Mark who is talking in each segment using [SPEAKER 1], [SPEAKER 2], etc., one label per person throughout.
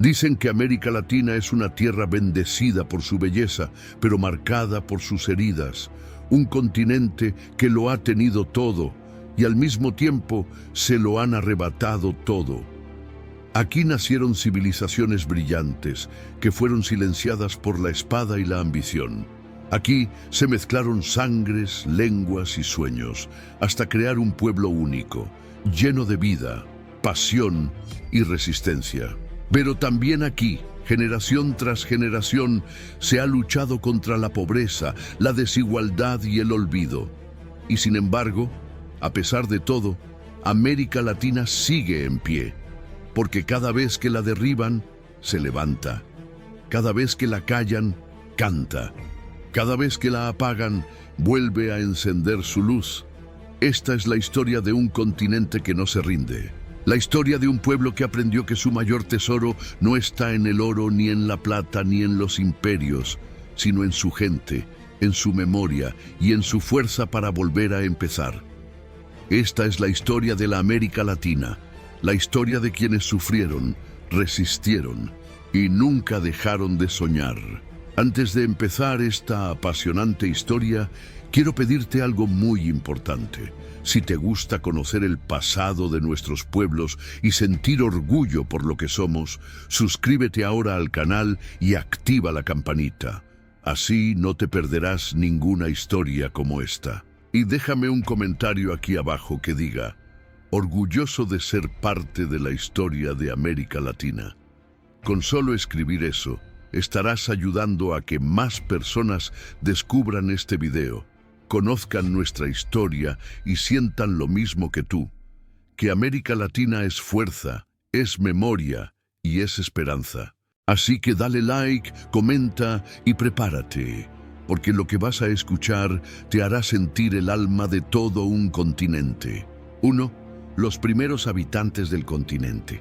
[SPEAKER 1] Dicen que América Latina es una tierra bendecida por su belleza, pero marcada por sus heridas. Un continente que lo ha tenido todo y al mismo tiempo se lo han arrebatado todo. Aquí nacieron civilizaciones brillantes que fueron silenciadas por la espada y la ambición. Aquí se mezclaron sangres, lenguas y sueños hasta crear un pueblo único, lleno de vida, pasión y resistencia. Pero también aquí, generación tras generación, se ha luchado contra la pobreza, la desigualdad y el olvido. Y sin embargo, a pesar de todo, América Latina sigue en pie, porque cada vez que la derriban, se levanta. Cada vez que la callan, canta. Cada vez que la apagan, vuelve a encender su luz. Esta es la historia de un continente que no se rinde. La historia de un pueblo que aprendió que su mayor tesoro no está en el oro, ni en la plata, ni en los imperios, sino en su gente, en su memoria y en su fuerza para volver a empezar. Esta es la historia de la América Latina, la historia de quienes sufrieron, resistieron y nunca dejaron de soñar. Antes de empezar esta apasionante historia, quiero pedirte algo muy importante. Si te gusta conocer el pasado de nuestros pueblos y sentir orgullo por lo que somos, suscríbete ahora al canal y activa la campanita. Así no te perderás ninguna historia como esta. Y déjame un comentario aquí abajo que diga: orgulloso de ser parte de la historia de América Latina. Con solo escribir eso, estarás ayudando a que más personas descubran este video, conozcan nuestra historia y sientan lo mismo que tú, que América Latina es fuerza, es memoria y es esperanza. Así que dale like, comenta y prepárate, porque lo que vas a escuchar te hará sentir el alma de todo un continente. 1. Los primeros habitantes del continente.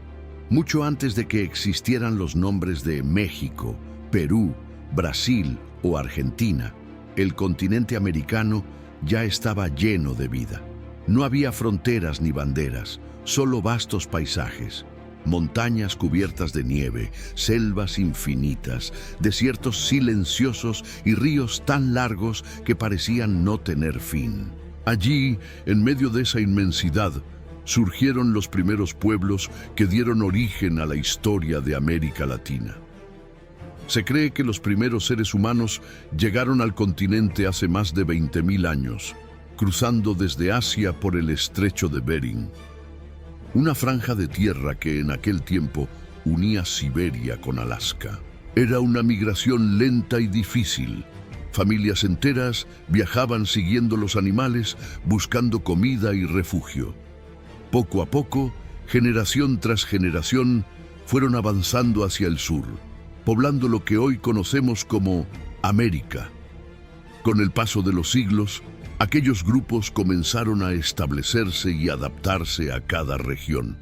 [SPEAKER 1] Mucho antes de que existieran los nombres de México, Perú, Brasil o Argentina, el continente americano ya estaba lleno de vida. No había fronteras ni banderas, solo vastos paisajes, montañas cubiertas de nieve, selvas infinitas, desiertos silenciosos y ríos tan largos que parecían no tener fin. Allí, en medio de esa inmensidad, surgieron los primeros pueblos que dieron origen a la historia de América Latina. Se cree que los primeros seres humanos llegaron al continente hace más de 20.000 años, cruzando desde Asia por el estrecho de Bering, una franja de tierra que en aquel tiempo unía Siberia con Alaska. Era una migración lenta y difícil. Familias enteras viajaban siguiendo los animales, buscando comida y refugio. Poco a poco, generación tras generación, fueron avanzando hacia el sur, poblando lo que hoy conocemos como América. Con el paso de los siglos, aquellos grupos comenzaron a establecerse y adaptarse a cada región.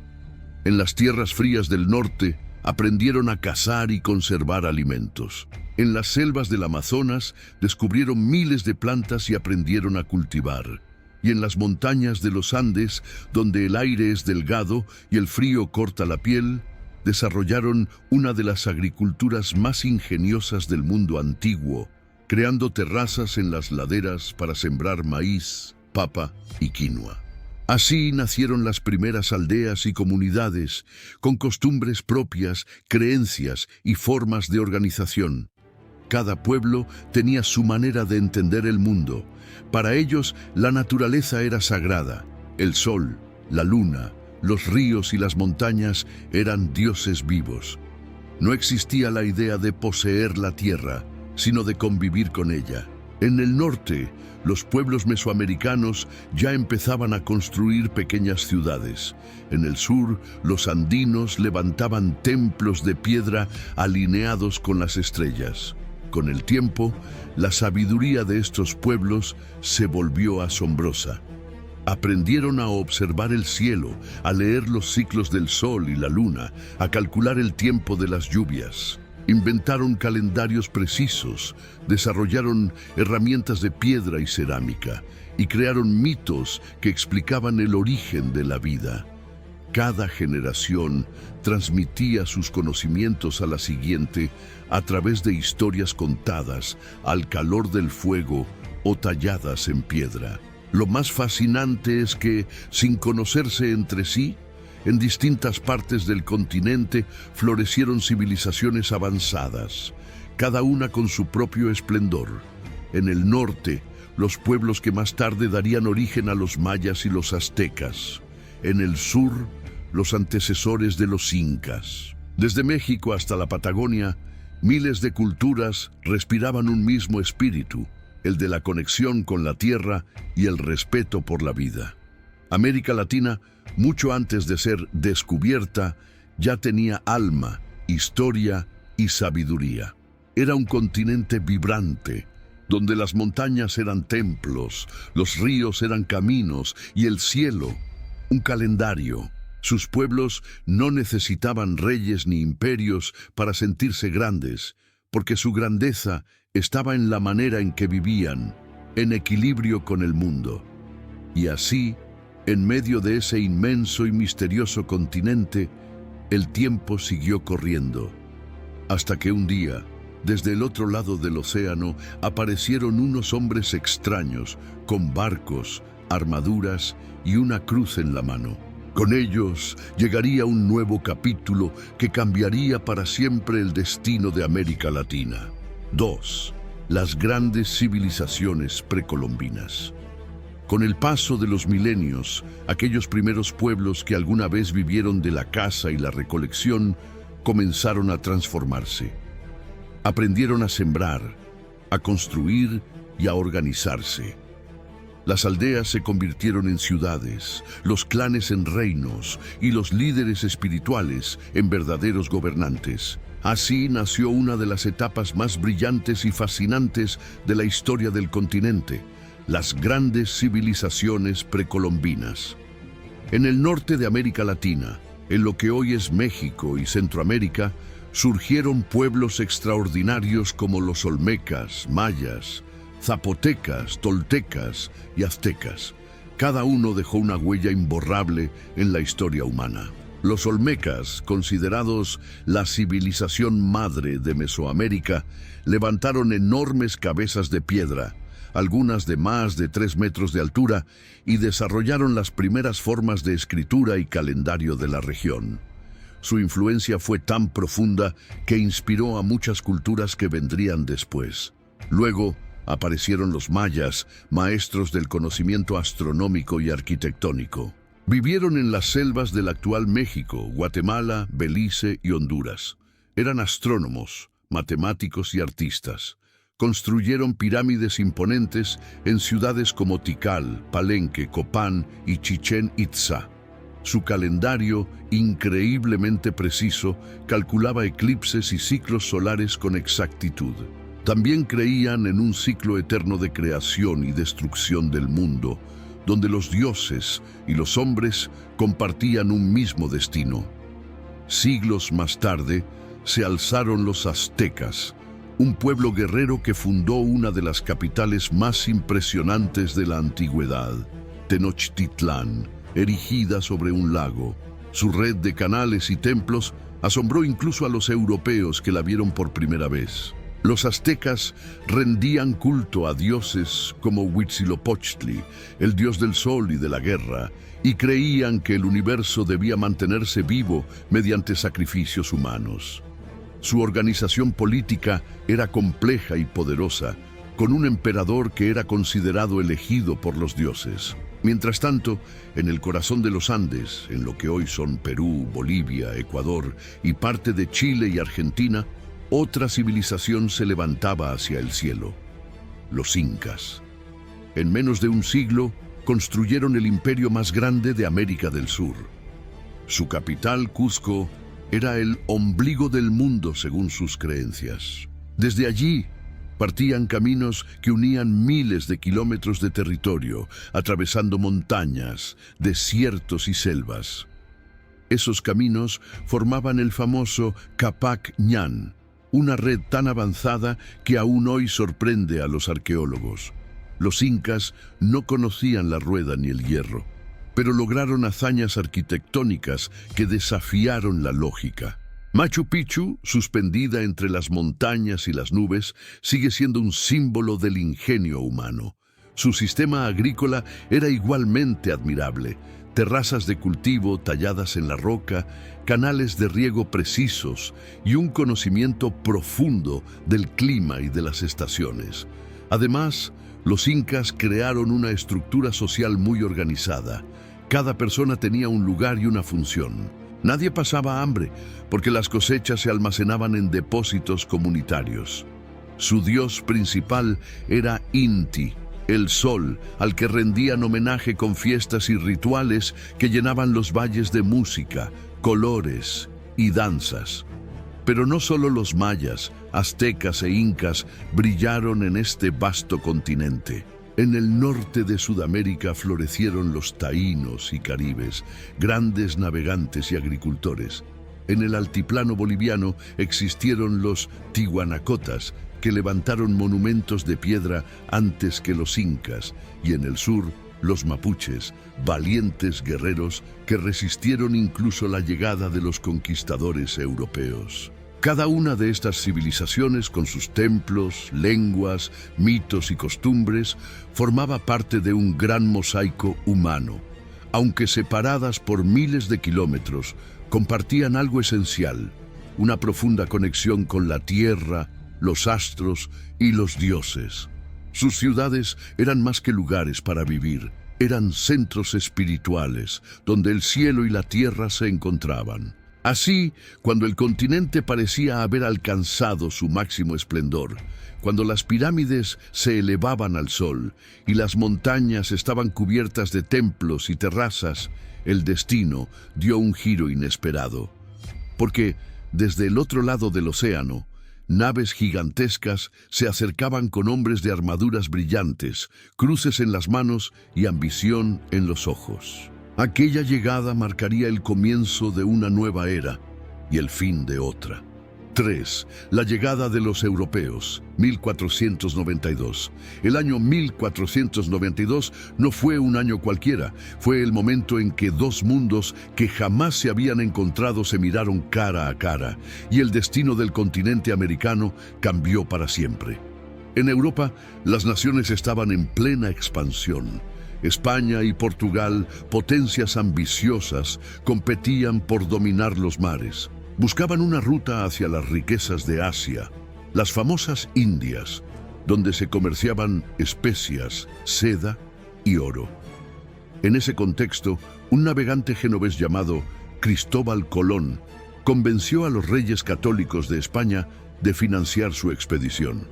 [SPEAKER 1] En las tierras frías del norte, aprendieron a cazar y conservar alimentos. En las selvas del Amazonas, descubrieron miles de plantas y aprendieron a cultivar. Y en las montañas de los Andes, donde el aire es delgado y el frío corta la piel, desarrollaron una de las agriculturas más ingeniosas del mundo antiguo, creando terrazas en las laderas para sembrar maíz, papa y quinoa. Así nacieron las primeras aldeas y comunidades, con costumbres propias, creencias y formas de organización. Cada pueblo tenía su manera de entender el mundo. Para ellos, la naturaleza era sagrada. El sol, la luna, los ríos y las montañas eran dioses vivos. No existía la idea de poseer la tierra, sino de convivir con ella. En el norte, los pueblos mesoamericanos ya empezaban a construir pequeñas ciudades. En el sur, los andinos levantaban templos de piedra alineados con las estrellas. Con el tiempo, la sabiduría de estos pueblos se volvió asombrosa. Aprendieron a observar el cielo, a leer los ciclos del sol y la luna, a calcular el tiempo de las lluvias. Inventaron calendarios precisos, desarrollaron herramientas de piedra y cerámica y crearon mitos que explicaban el origen de la vida. Cada generación transmitía sus conocimientos a la siguiente a través de historias contadas al calor del fuego o talladas en piedra. Lo más fascinante es que, sin conocerse entre sí, en distintas partes del continente florecieron civilizaciones avanzadas, cada una con su propio esplendor. En el norte, los pueblos que más tarde darían origen a los mayas y los aztecas. En el sur, los antecesores de los incas. Desde México hasta la Patagonia, miles de culturas respiraban un mismo espíritu, el de la conexión con la tierra y el respeto por la vida. América Latina, mucho antes de ser descubierta, ya tenía alma, historia y sabiduría. Era un continente vibrante, donde las montañas eran templos, los ríos eran caminos y el cielo, un calendario. Sus pueblos no necesitaban reyes ni imperios para sentirse grandes, porque su grandeza estaba en la manera en que vivían, en equilibrio con el mundo. Y así, en medio de ese inmenso y misterioso continente, el tiempo siguió corriendo, hasta que un día, desde el otro lado del océano, aparecieron unos hombres extraños, con barcos, armaduras y una cruz en la mano. Con ellos llegaría un nuevo capítulo que cambiaría para siempre el destino de América Latina. 2. Las grandes civilizaciones precolombinas. Con el paso de los milenios, aquellos primeros pueblos que alguna vez vivieron de la caza y la recolección comenzaron a transformarse. Aprendieron a sembrar, a construir y a organizarse. Las aldeas se convirtieron en ciudades, los clanes en reinos y los líderes espirituales en verdaderos gobernantes. Así nació una de las etapas más brillantes y fascinantes de la historia del continente, las grandes civilizaciones precolombinas. En el norte de América Latina, en lo que hoy es México y Centroamérica, surgieron pueblos extraordinarios como los olmecas, mayas, zapotecas, toltecas y aztecas. Cada uno dejó una huella imborrable en la historia humana. Los olmecas, considerados la civilización madre de Mesoamérica, levantaron enormes cabezas de piedra, algunas de más de 3 metros de altura, y desarrollaron las primeras formas de escritura y calendario de la región. Su influencia fue tan profunda que inspiró a muchas culturas que vendrían después. Luego, aparecieron los mayas, maestros del conocimiento astronómico y arquitectónico. Vivieron en las selvas del actual México, Guatemala, Belice y Honduras. Eran astrónomos, matemáticos y artistas. Construyeron pirámides imponentes en ciudades como Tikal, Palenque, Copán y Chichén Itzá. Su calendario, increíblemente preciso, calculaba eclipses y ciclos solares con exactitud. También creían en un ciclo eterno de creación y destrucción del mundo, donde los dioses y los hombres compartían un mismo destino. Siglos más tarde, se alzaron los aztecas, un pueblo guerrero que fundó una de las capitales más impresionantes de la antigüedad, Tenochtitlán, erigida sobre un lago. Su red de canales y templos asombró incluso a los europeos que la vieron por primera vez. Los aztecas rendían culto a dioses como Huitzilopochtli, el dios del sol y de la guerra, y creían que el universo debía mantenerse vivo mediante sacrificios humanos. Su organización política era compleja y poderosa, con un emperador que era considerado elegido por los dioses. Mientras tanto, en el corazón de los Andes, en lo que hoy son Perú, Bolivia, Ecuador y parte de Chile y Argentina, otra civilización se levantaba hacia el cielo: los incas. En menos de un siglo, construyeron el imperio más grande de América del Sur. Su capital, Cusco, era el ombligo del mundo según sus creencias. Desde allí, partían caminos que unían miles de kilómetros de territorio, atravesando montañas, desiertos y selvas. Esos caminos formaban el famoso Capac Ñan, una red tan avanzada que aún hoy sorprende a los arqueólogos. Los incas no conocían la rueda ni el hierro. pero lograron hazañas arquitectónicas que desafiaron la lógica. Machu Picchu, suspendida entre las montañas y las nubes, sigue siendo un símbolo del ingenio humano. Su sistema agrícola era igualmente admirable. Terrazas de cultivo talladas en la roca, canales de riego precisos y un conocimiento profundo del clima y de las estaciones. Además, los incas crearon una estructura social muy organizada. Cada persona tenía un lugar y una función. Nadie pasaba hambre, porque las cosechas se almacenaban en depósitos comunitarios. Su dios principal era Inti, el sol, al que rendían homenaje con fiestas y rituales que llenaban los valles de música, colores y danzas. Pero no solo los mayas, aztecas e incas brillaron en este vasto continente. En el norte de Sudamérica florecieron los taínos y caribes, grandes navegantes y agricultores. En el altiplano boliviano existieron los tihuanacotas, que levantaron monumentos de piedra antes que los incas, y en el sur, los mapuches, valientes guerreros que resistieron incluso la llegada de los conquistadores europeos. Cada una de estas civilizaciones, con sus templos, lenguas, mitos y costumbres, formaba parte de un gran mosaico humano. Aunque separadas por miles de kilómetros, compartían algo esencial, una profunda conexión con la tierra, los astros y los dioses. Sus ciudades eran más que lugares para vivir, eran centros espirituales, donde el cielo y la tierra se encontraban. Así, cuando el continente parecía haber alcanzado su máximo esplendor, cuando las pirámides se elevaban al sol y las montañas estaban cubiertas de templos y terrazas, el destino dio un giro inesperado. Porque, desde el otro lado del océano, naves gigantescas se acercaban con hombres de armaduras brillantes, cruces en las manos y ambición en los ojos. Aquella llegada marcaría el comienzo de una nueva era y el fin de otra. 3. La llegada de los europeos, 1492. El año 1492 no fue un año cualquiera, fue el momento en que dos mundos que jamás se habían encontrado se miraron cara a cara, y el destino del continente americano cambió para siempre. En Europa, las naciones estaban en plena expansión. España y Portugal, potencias ambiciosas, competían por dominar los mares. Buscaban una ruta hacia las riquezas de Asia, las famosas Indias, donde se comerciaban especias, seda y oro. En ese contexto, un navegante genovés llamado Cristóbal Colón convenció a los reyes católicos de España de financiar su expedición.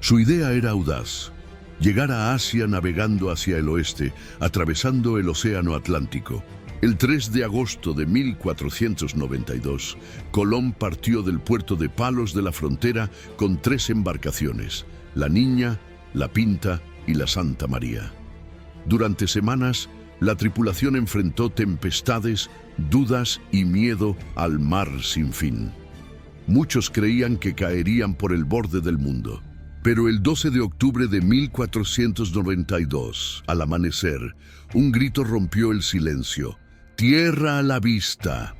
[SPEAKER 1] Su idea era audaz: llegar a Asia navegando hacia el oeste, atravesando el Océano Atlántico. El 3 de agosto de 1492, Colón partió del puerto de Palos de la Frontera con 3 embarcaciones: la Niña, la Pinta y la Santa María. Durante semanas, la tripulación enfrentó tempestades, dudas y miedo al mar sin fin. Muchos creían que caerían por el borde del mundo. Pero el 12 de octubre de 1492, al amanecer, un grito rompió el silencio: ¡tierra a la vista!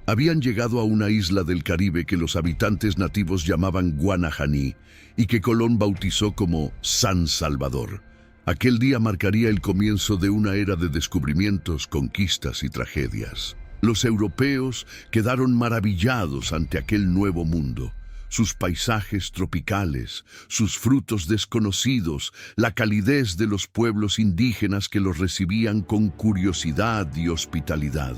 [SPEAKER 1] Habían llegado a una isla del Caribe que los habitantes nativos llamaban Guanajaní y que Colón bautizó como San Salvador. Aquel día marcaría el comienzo de una era de descubrimientos, conquistas y tragedias. Los europeos quedaron maravillados ante aquel nuevo mundo. Sus paisajes tropicales, sus frutos desconocidos, la calidez de los pueblos indígenas que los recibían con curiosidad y hospitalidad.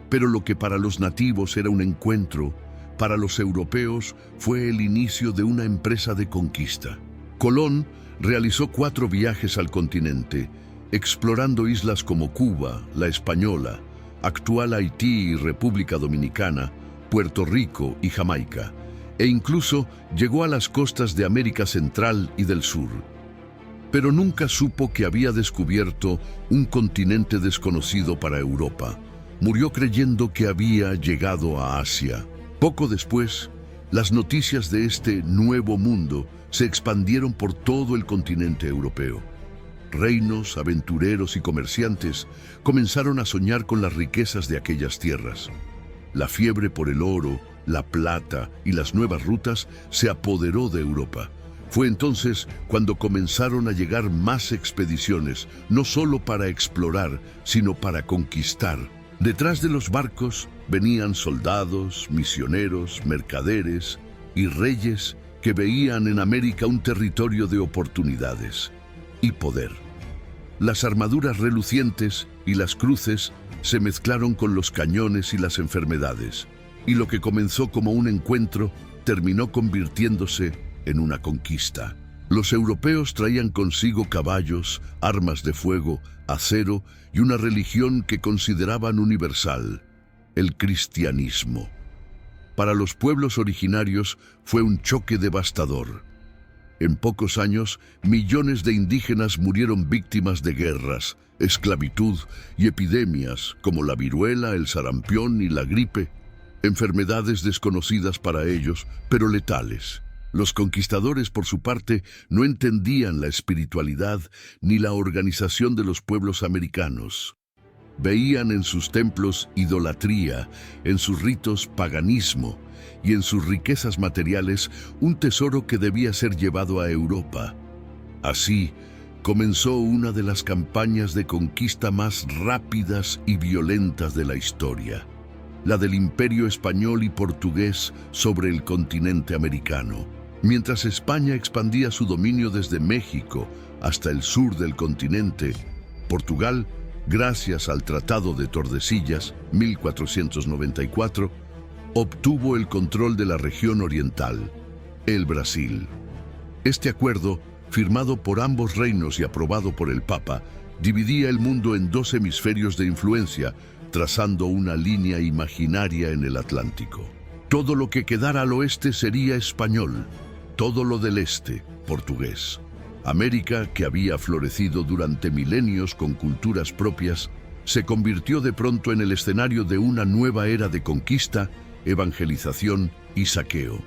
[SPEAKER 1] Pero lo que para los nativos era un encuentro, para los europeos fue el inicio de una empresa de conquista. Colón realizó 4 viajes al continente, explorando islas como Cuba, La Española, actual Haití y República Dominicana, Puerto Rico y Jamaica, e incluso llegó a las costas de América Central y del Sur. Pero nunca supo que había descubierto un continente desconocido para Europa. Murió creyendo que había llegado a Asia. Poco después, las noticias de este nuevo mundo se expandieron por todo el continente europeo. Reinos, aventureros y comerciantes comenzaron a soñar con las riquezas de aquellas tierras. La fiebre por el oro, la plata y las nuevas rutas se apoderó de Europa. Fue entonces cuando comenzaron a llegar más expediciones, no solo para explorar, sino para conquistar. Detrás de los barcos venían soldados, misioneros, mercaderes y reyes que veían en América un territorio de oportunidades y poder. Las armaduras relucientes y las cruces se mezclaron con los cañones y las enfermedades, y lo que comenzó como un encuentro terminó convirtiéndose en una conquista. Los europeos traían consigo caballos, armas de fuego, acero y una religión que consideraban universal, el cristianismo. Para los pueblos originarios fue un choque devastador. En pocos años, millones de indígenas murieron víctimas de guerras, esclavitud y epidemias como la viruela, el sarampión y la gripe, enfermedades desconocidas para ellos, pero letales. Los conquistadores, por su parte, no entendían la espiritualidad ni la organización de los pueblos americanos. Veían en sus templos idolatría, en sus ritos paganismo y en sus riquezas materiales un tesoro que debía ser llevado a Europa. Así, comenzó una de las campañas de conquista más rápidas y violentas de la historia, la del Imperio español y portugués sobre el continente americano. Mientras España expandía su dominio desde México hasta el sur del continente, Portugal, gracias al Tratado de Tordesillas, 1494, obtuvo el control de la región oriental, el Brasil. Este acuerdo, firmado por ambos reinos y aprobado por el Papa, dividía el mundo en dos hemisferios de influencia, trazando una línea imaginaria en el Atlántico. Todo lo que quedara al oeste sería español, todo lo del este, portugués. América, que había florecido durante milenios con culturas propias, se convirtió de pronto en el escenario de una nueva era de conquista, evangelización y saqueo.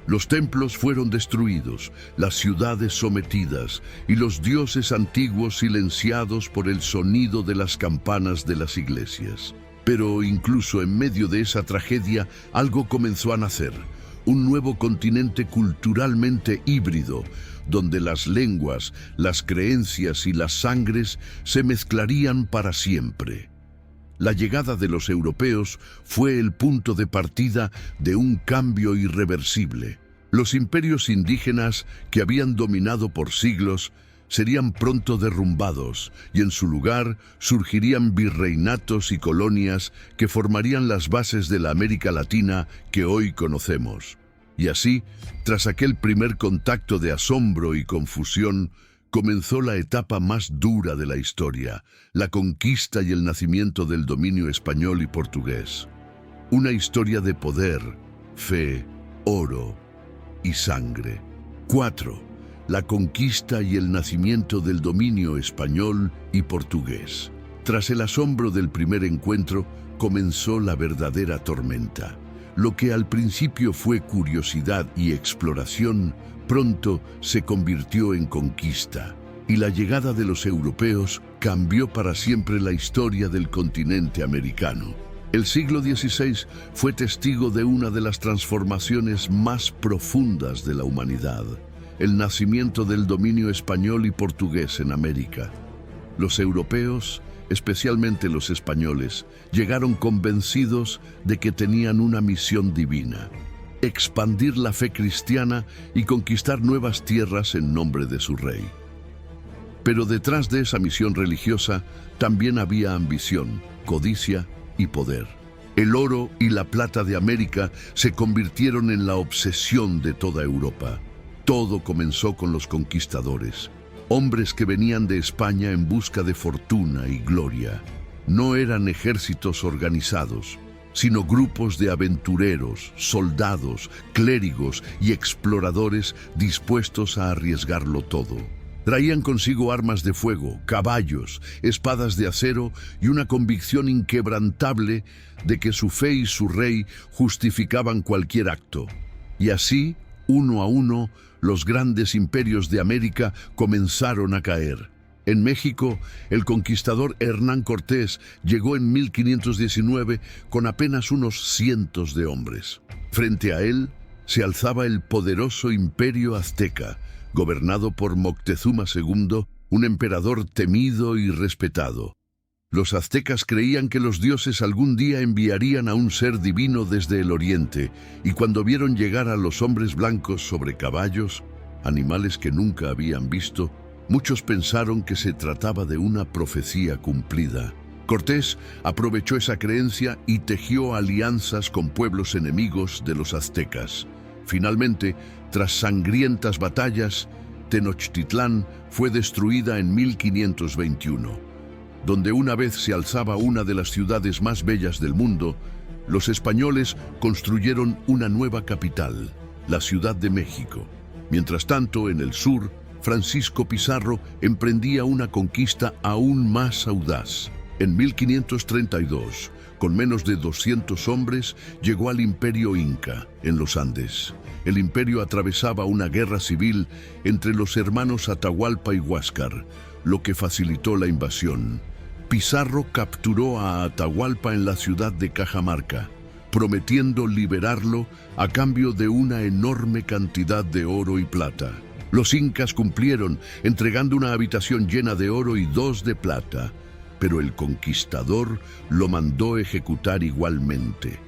[SPEAKER 1] Los templos fueron destruidos, las ciudades sometidas y los dioses antiguos silenciados por el sonido de las campanas de las iglesias. Pero incluso en medio de esa tragedia, algo comenzó a nacer, un nuevo continente culturalmente híbrido, donde las lenguas, las creencias y las sangres se mezclarían para siempre. La llegada de los europeos fue el punto de partida de un cambio irreversible. Los imperios indígenas que habían dominado por siglos serían pronto derrumbados y en su lugar surgirían virreinatos y colonias que formarían las bases de la América Latina que hoy conocemos. Y así, tras aquel primer contacto de asombro y confusión, comenzó la etapa más dura de la historia, la conquista y el nacimiento del dominio español y portugués. Una historia de poder, fe, oro y sangre. 4. La conquista y el nacimiento del dominio español y portugués. Tras el asombro del primer encuentro, comenzó la verdadera tormenta. Lo que al principio fue curiosidad y exploración, pronto se convirtió en conquista, y la llegada de los europeos cambió para siempre la historia del continente americano. El siglo XVI fue testigo de una de las transformaciones más profundas de la humanidad, el nacimiento del dominio español y portugués en América. Los europeos, especialmente los españoles, llegaron convencidos de que tenían una misión divina: expandir la fe cristiana y conquistar nuevas tierras en nombre de su rey. Pero detrás de esa misión religiosa también había ambición, codicia y poder. El oro y la plata de América se convirtieron en la obsesión de toda Europa. Todo comenzó con los conquistadores, hombres que venían de España en busca de fortuna y gloria. No eran ejércitos organizados, sino grupos de aventureros, soldados, clérigos y exploradores dispuestos a arriesgarlo todo. Traían consigo armas de fuego, caballos, espadas de acero y una convicción inquebrantable de que su fe y su rey justificaban cualquier acto. Y así, uno a uno, los grandes imperios de América comenzaron a caer. En México, el conquistador Hernán Cortés llegó en 1519 con apenas unos cientos de hombres. Frente a él se alzaba el poderoso imperio azteca, gobernado por Moctezuma II, un emperador temido y respetado. Los aztecas creían que los dioses algún día enviarían a un ser divino desde el oriente, y cuando vieron llegar a los hombres blancos sobre caballos, animales que nunca habían visto, muchos pensaron que se trataba de una profecía cumplida. Cortés aprovechó esa creencia y tejió alianzas con pueblos enemigos de los aztecas. Finalmente, tras sangrientas batallas, Tenochtitlán fue destruida en 1521. Donde una vez se alzaba una de las ciudades más bellas del mundo, los españoles construyeron una nueva capital, la Ciudad de México. Mientras tanto, en el sur, Francisco Pizarro emprendía una conquista aún más audaz. En 1532, con menos de 200 hombres, llegó al Imperio Inca, en los Andes. El imperio atravesaba una guerra civil entre los hermanos Atahualpa y Huáscar, lo que facilitó la invasión. Pizarro capturó a Atahualpa en la ciudad de Cajamarca, prometiendo liberarlo a cambio de una enorme cantidad de oro y plata. Los incas cumplieron, entregando una habitación llena de oro y 2 de plata, pero el conquistador lo mandó ejecutar igualmente.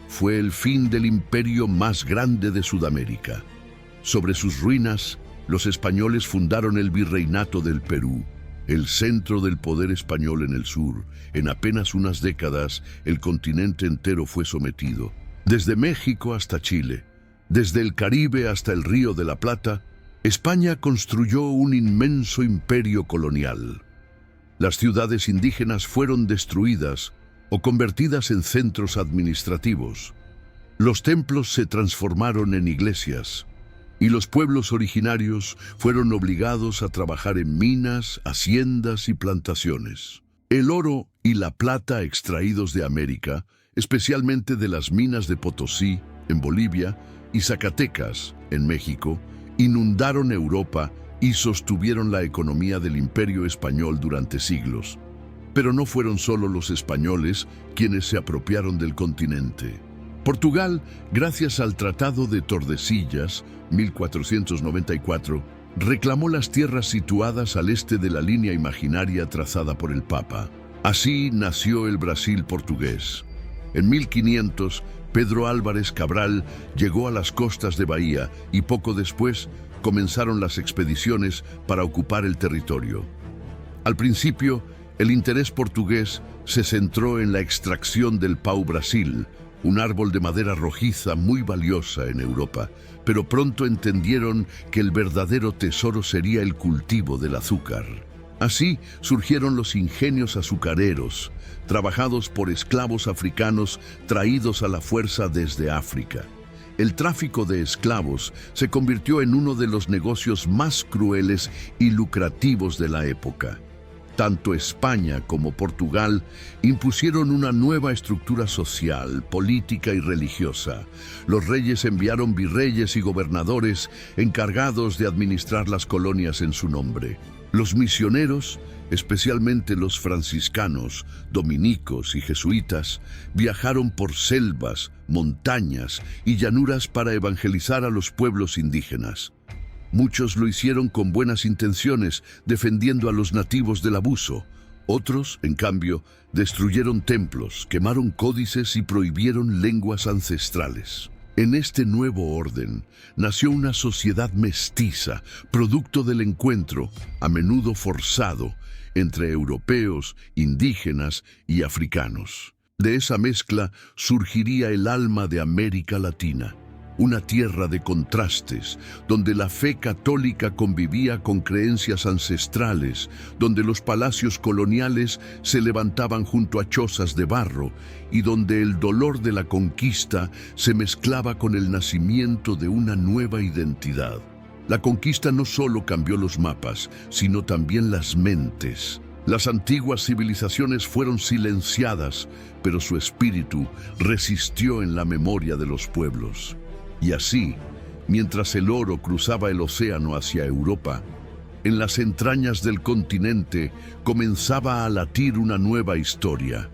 [SPEAKER 1] Fue el fin del imperio más grande de Sudamérica. Sobre sus ruinas, los españoles fundaron el Virreinato del Perú, el centro del poder español en el sur. En apenas unas décadas, el continente entero fue sometido. Desde México hasta Chile, desde el Caribe hasta el Río de la Plata, España construyó un inmenso imperio colonial. Las ciudades indígenas fueron destruidas o convertidas en centros administrativos. Los templos se transformaron en iglesias y los pueblos originarios fueron obligados a trabajar en minas, haciendas y plantaciones. El oro y la plata extraídos de América, especialmente de las minas de Potosí, en Bolivia, y Zacatecas, en México, inundaron Europa y sostuvieron la economía del Imperio Español durante siglos. Pero no fueron solo los españoles quienes se apropiaron del continente. Portugal, gracias al Tratado de Tordesillas, 1494, reclamó las tierras situadas al este de la línea imaginaria trazada por el Papa. Así nació el Brasil portugués. En 1500, Pedro Álvarez Cabral llegó a las costas de Bahía y poco después comenzaron las expediciones para ocupar el territorio. Al principio, el interés portugués se centró en la extracción del pau-brasil, un árbol de madera rojiza muy valiosa en Europa, pero pronto entendieron que el verdadero tesoro sería el cultivo del azúcar. Así surgieron los ingenios azucareros, trabajados por esclavos africanos traídos a la fuerza desde África. El tráfico de esclavos se convirtió en uno de los negocios más crueles y lucrativos de la época. Tanto España como Portugal impusieron una nueva estructura social, política y religiosa. Los reyes enviaron virreyes y gobernadores encargados de administrar las colonias en su nombre. Los misioneros, especialmente los franciscanos, dominicos y jesuitas, viajaron por selvas, montañas y llanuras para evangelizar a los pueblos indígenas. Muchos lo hicieron con buenas intenciones, defendiendo a los nativos del abuso. Otros, en cambio, destruyeron templos, quemaron códices y prohibieron lenguas ancestrales. En este nuevo orden nació una sociedad mestiza, producto del encuentro, a menudo forzado, entre europeos, indígenas y africanos. De esa mezcla surgiría el alma de América Latina, una tierra de contrastes, donde la fe católica convivía con creencias ancestrales, donde los palacios coloniales se levantaban junto a chozas de barro y donde el dolor de la conquista se mezclaba con el nacimiento de una nueva identidad. La conquista no solo cambió los mapas, sino también las mentes. Las antiguas civilizaciones fueron silenciadas, pero su espíritu resistió en la memoria de los pueblos. Y así, mientras el oro cruzaba el océano hacia Europa, en las entrañas del continente comenzaba a latir una nueva historia,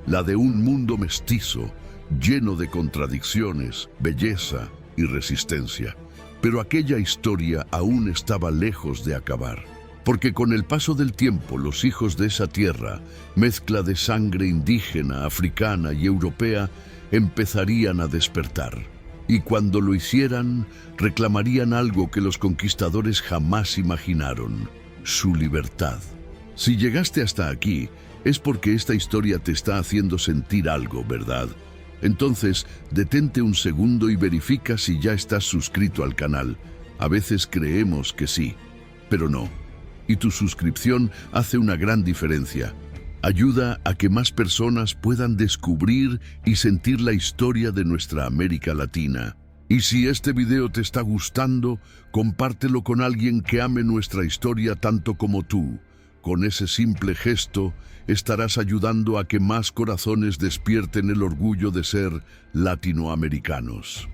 [SPEAKER 1] la de un mundo mestizo, lleno de contradicciones, belleza y resistencia. Pero aquella historia aún estaba lejos de acabar, porque con el paso del tiempo los hijos de esa tierra, mezcla de sangre indígena, africana y europea, empezarían a despertar. Y cuando lo hicieran, reclamarían algo que los conquistadores jamás imaginaron: su libertad. Si llegaste hasta aquí, es porque esta historia te está haciendo sentir algo, ¿verdad? Entonces, detente un segundo y verifica si ya estás suscrito al canal. A veces creemos que sí, pero no. Y tu suscripción hace una gran diferencia. Ayuda a que más personas puedan descubrir y sentir la historia de nuestra América Latina. Y si este video te está gustando, compártelo con alguien que ame nuestra historia tanto como tú. Con ese simple gesto, estarás ayudando a que más corazones despierten el orgullo de ser latinoamericanos.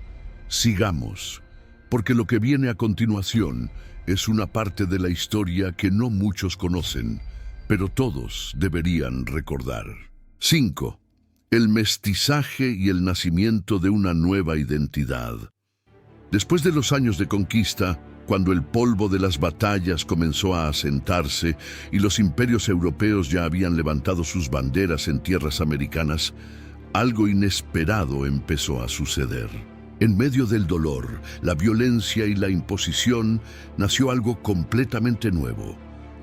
[SPEAKER 1] Sigamos, porque lo que viene a continuación es una parte de la historia que no muchos conocen, pero todos deberían recordar. 5. El mestizaje y el nacimiento de una nueva identidad. Después de los años de conquista, cuando el polvo de las batallas comenzó a asentarse y los imperios europeos ya habían levantado sus banderas en tierras americanas, algo inesperado empezó a suceder. En medio del dolor, la violencia y la imposición, nació algo completamente nuevo.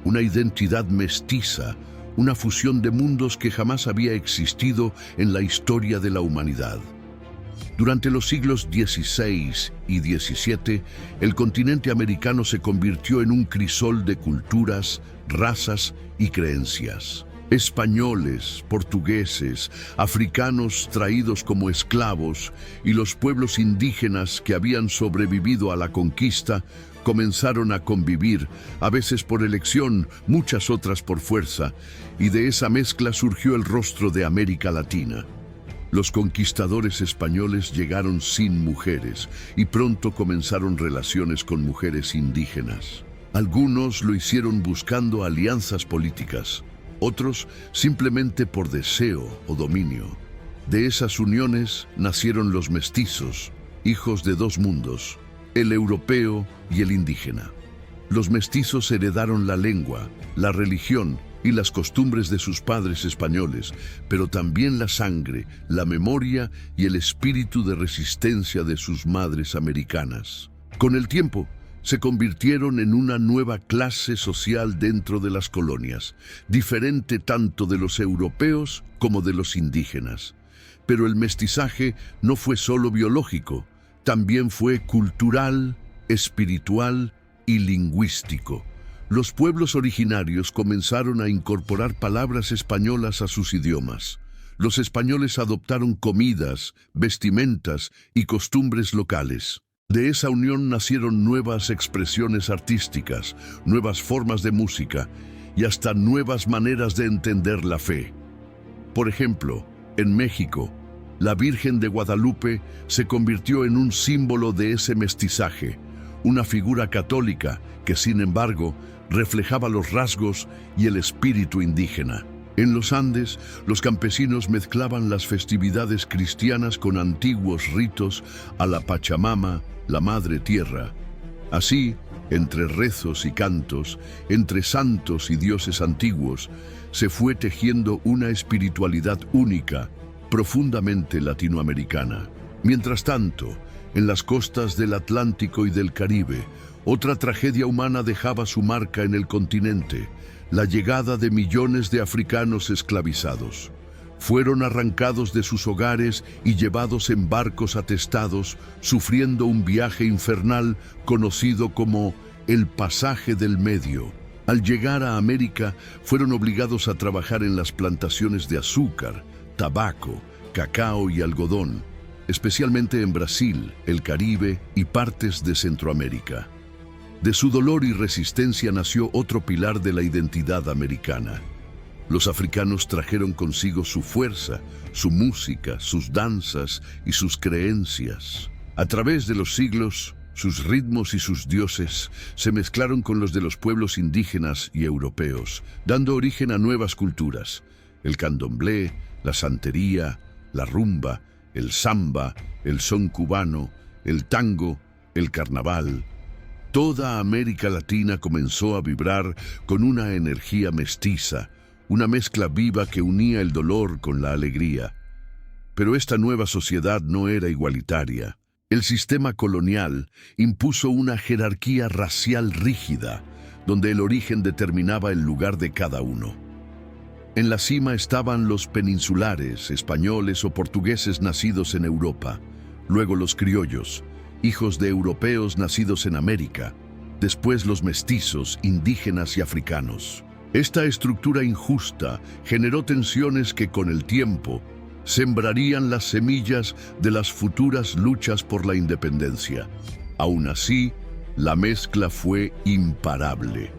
[SPEAKER 1] Una identidad mestiza, una fusión de mundos que jamás había existido en la historia de la humanidad. Durante los siglos XVI y XVII, el continente americano se convirtió en un crisol de culturas, razas y creencias. Españoles, portugueses, africanos traídos como esclavos y los pueblos indígenas que habían sobrevivido a la conquista comenzaron a convivir, a veces por elección, muchas otras por fuerza, y de esa mezcla surgió el rostro de América Latina. Los conquistadores españoles llegaron sin mujeres y pronto comenzaron relaciones con mujeres indígenas. Algunos lo hicieron buscando alianzas políticas, otros simplemente por deseo o dominio. De esas uniones nacieron los mestizos, hijos de dos mundos, el europeo y el indígena. Los mestizos heredaron la lengua, la religión y las costumbres de sus padres españoles, pero también la sangre, la memoria y el espíritu de resistencia de sus madres americanas. Con el tiempo, se convirtieron en una nueva clase social dentro de las colonias, diferente tanto de los europeos como de los indígenas. Pero el mestizaje no fue solo biológico, también fue cultural, espiritual y lingüístico. Los pueblos originarios comenzaron a incorporar palabras españolas a sus idiomas. Los españoles adoptaron comidas, vestimentas y costumbres locales. De esa unión nacieron nuevas expresiones artísticas, nuevas formas de música y hasta nuevas maneras de entender la fe. Por ejemplo, en México, la Virgen de Guadalupe se convirtió en un símbolo de ese mestizaje, una figura católica que, sin embargo, reflejaba los rasgos y el espíritu indígena. En los Andes, los campesinos mezclaban las festividades cristianas con antiguos ritos a la Pachamama, la Madre Tierra. Así, entre rezos y cantos, entre santos y dioses antiguos, se fue tejiendo una espiritualidad única, profundamente latinoamericana. Mientras tanto, en las costas del Atlántico y del Caribe, otra tragedia humana dejaba su marca en el continente: la llegada de millones de africanos esclavizados. Fueron arrancados de sus hogares y llevados en barcos atestados, sufriendo un viaje infernal conocido como el pasaje del medio. Al llegar a América, fueron obligados a trabajar en las plantaciones de azúcar, tabaco, cacao y algodón, especialmente en Brasil, el Caribe y partes de Centroamérica. De su dolor y resistencia nació otro pilar de la identidad americana. Los africanos trajeron consigo su fuerza, su música, sus danzas y sus creencias. A través de los siglos, Sus ritmos y sus dioses se mezclaron con los de los pueblos indígenas y europeos, dando origen a nuevas culturas. El candomblé, la santería, la rumba, el samba, el son cubano, el tango, el carnaval. Toda América Latina comenzó a vibrar con una energía mestiza, una mezcla viva que unía el dolor con la alegría. Pero esta nueva sociedad no era igualitaria. El sistema colonial impuso una jerarquía racial rígida, donde el origen determinaba el lugar de cada uno. En la cima estaban los peninsulares, españoles o portugueses nacidos en Europa, luego los criollos, hijos de europeos nacidos en América, después los mestizos, indígenas y africanos. Esta estructura injusta generó tensiones que con el tiempo sembrarían las semillas de las futuras luchas por la independencia. Aún así, la mezcla fue imparable.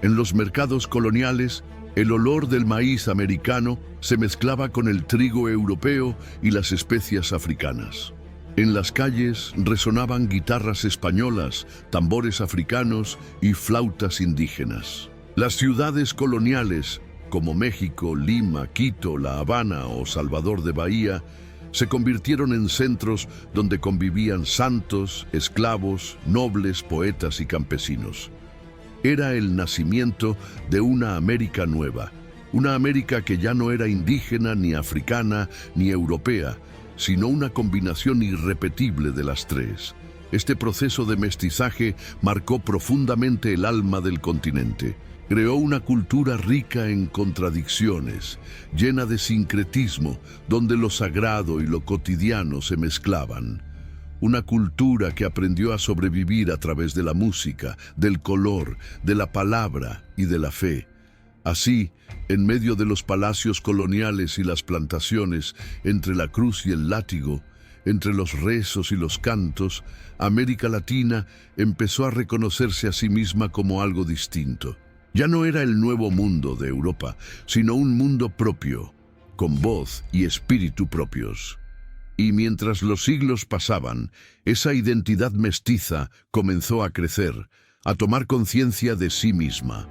[SPEAKER 1] En los mercados coloniales, el olor del maíz americano se mezclaba con el trigo europeo y las especias africanas. En las calles resonaban guitarras españolas, tambores africanos y flautas indígenas. Las ciudades coloniales, como México, Lima, Quito, La Habana o Salvador de Bahía, se convirtieron en centros donde convivían santos, esclavos, nobles, poetas y campesinos. Era el nacimiento de una América nueva, una América que ya no era indígena, ni africana, ni europea, sino una combinación irrepetible de las tres. Este proceso de mestizaje marcó profundamente el alma del continente. Creó una cultura rica en contradicciones, llena de sincretismo, donde lo sagrado y lo cotidiano se mezclaban. Una cultura que aprendió a sobrevivir a través de la música, del color, de la palabra y de la fe. Así, en medio de los palacios coloniales y las plantaciones, entre la cruz y el látigo, entre los rezos y los cantos, América Latina empezó a reconocerse a sí misma como algo distinto. Ya no era el nuevo mundo de Europa, sino un mundo propio, con voz y espíritu propios. Y mientras los siglos pasaban, esa identidad mestiza comenzó a crecer, a tomar conciencia de sí misma.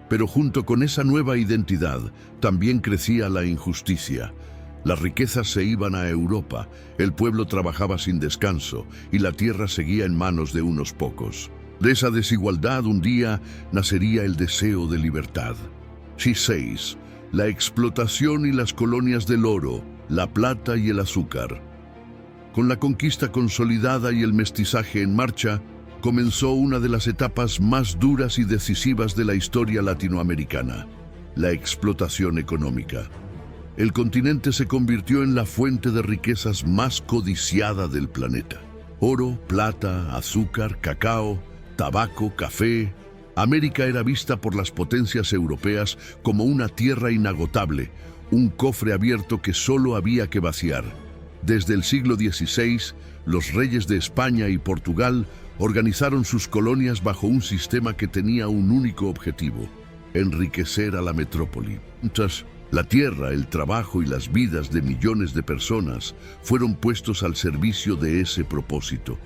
[SPEAKER 1] Pero junto con esa nueva identidad, también crecía la injusticia. Las riquezas se iban a Europa, el pueblo trabajaba sin descanso y la tierra seguía en manos de unos pocos. De esa desigualdad un día nacería el deseo de libertad. Sí, 6. La explotación y las colonias del oro, la plata y el azúcar. Con la conquista consolidada y el mestizaje en marcha, comenzó una de las etapas más duras y decisivas de la historia latinoamericana, la explotación económica. El continente se convirtió en la fuente de riquezas más codiciada del planeta. Oro, plata, azúcar, cacao, tabaco, café. América era vista por las potencias europeas como una tierra inagotable, un cofre abierto que solo había que vaciar. Desde el siglo XVI, los reyes de España y Portugal organizaron sus colonias bajo un sistema que tenía un único objetivo: enriquecer a la metrópoli. Entonces, la tierra, el trabajo y las vidas de millones de personas fueron puestos al servicio de ese propósito.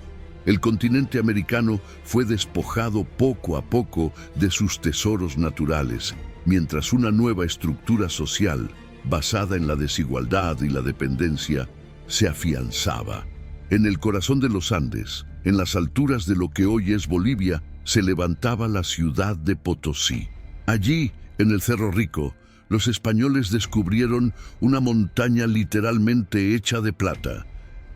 [SPEAKER 1] El continente americano fue despojado poco a poco de sus tesoros naturales, mientras una nueva estructura social, basada en la desigualdad y la dependencia, se afianzaba. En el corazón de los Andes, en las alturas de lo que hoy es Bolivia, se levantaba la ciudad de Potosí. Allí, en el Cerro Rico, los españoles descubrieron una montaña literalmente hecha de plata.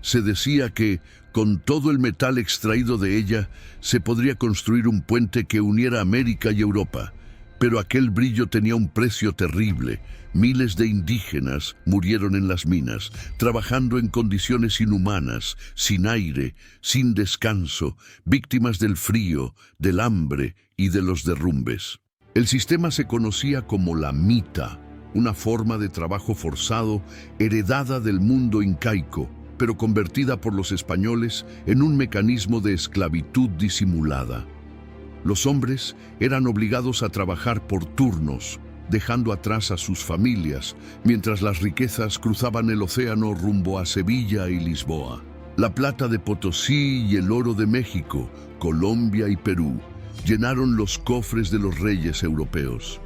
[SPEAKER 1] Se decía que, con todo el metal extraído de ella, se podría construir un puente que uniera América y Europa. Pero aquel brillo tenía un precio terrible. Miles de indígenas murieron en las minas, trabajando en condiciones inhumanas, sin aire, sin descanso, víctimas del frío, del hambre y de los derrumbes. El sistema se conocía como la mita, una forma de trabajo forzado heredada del mundo incaico, pero convertida por los españoles en un mecanismo de esclavitud disimulada. Los hombres eran obligados a trabajar por turnos, dejando atrás a sus familias, mientras las riquezas cruzaban el océano rumbo a Sevilla y Lisboa. La plata de Potosí y el oro de México, Colombia y Perú llenaron los cofres de los reyes europeos.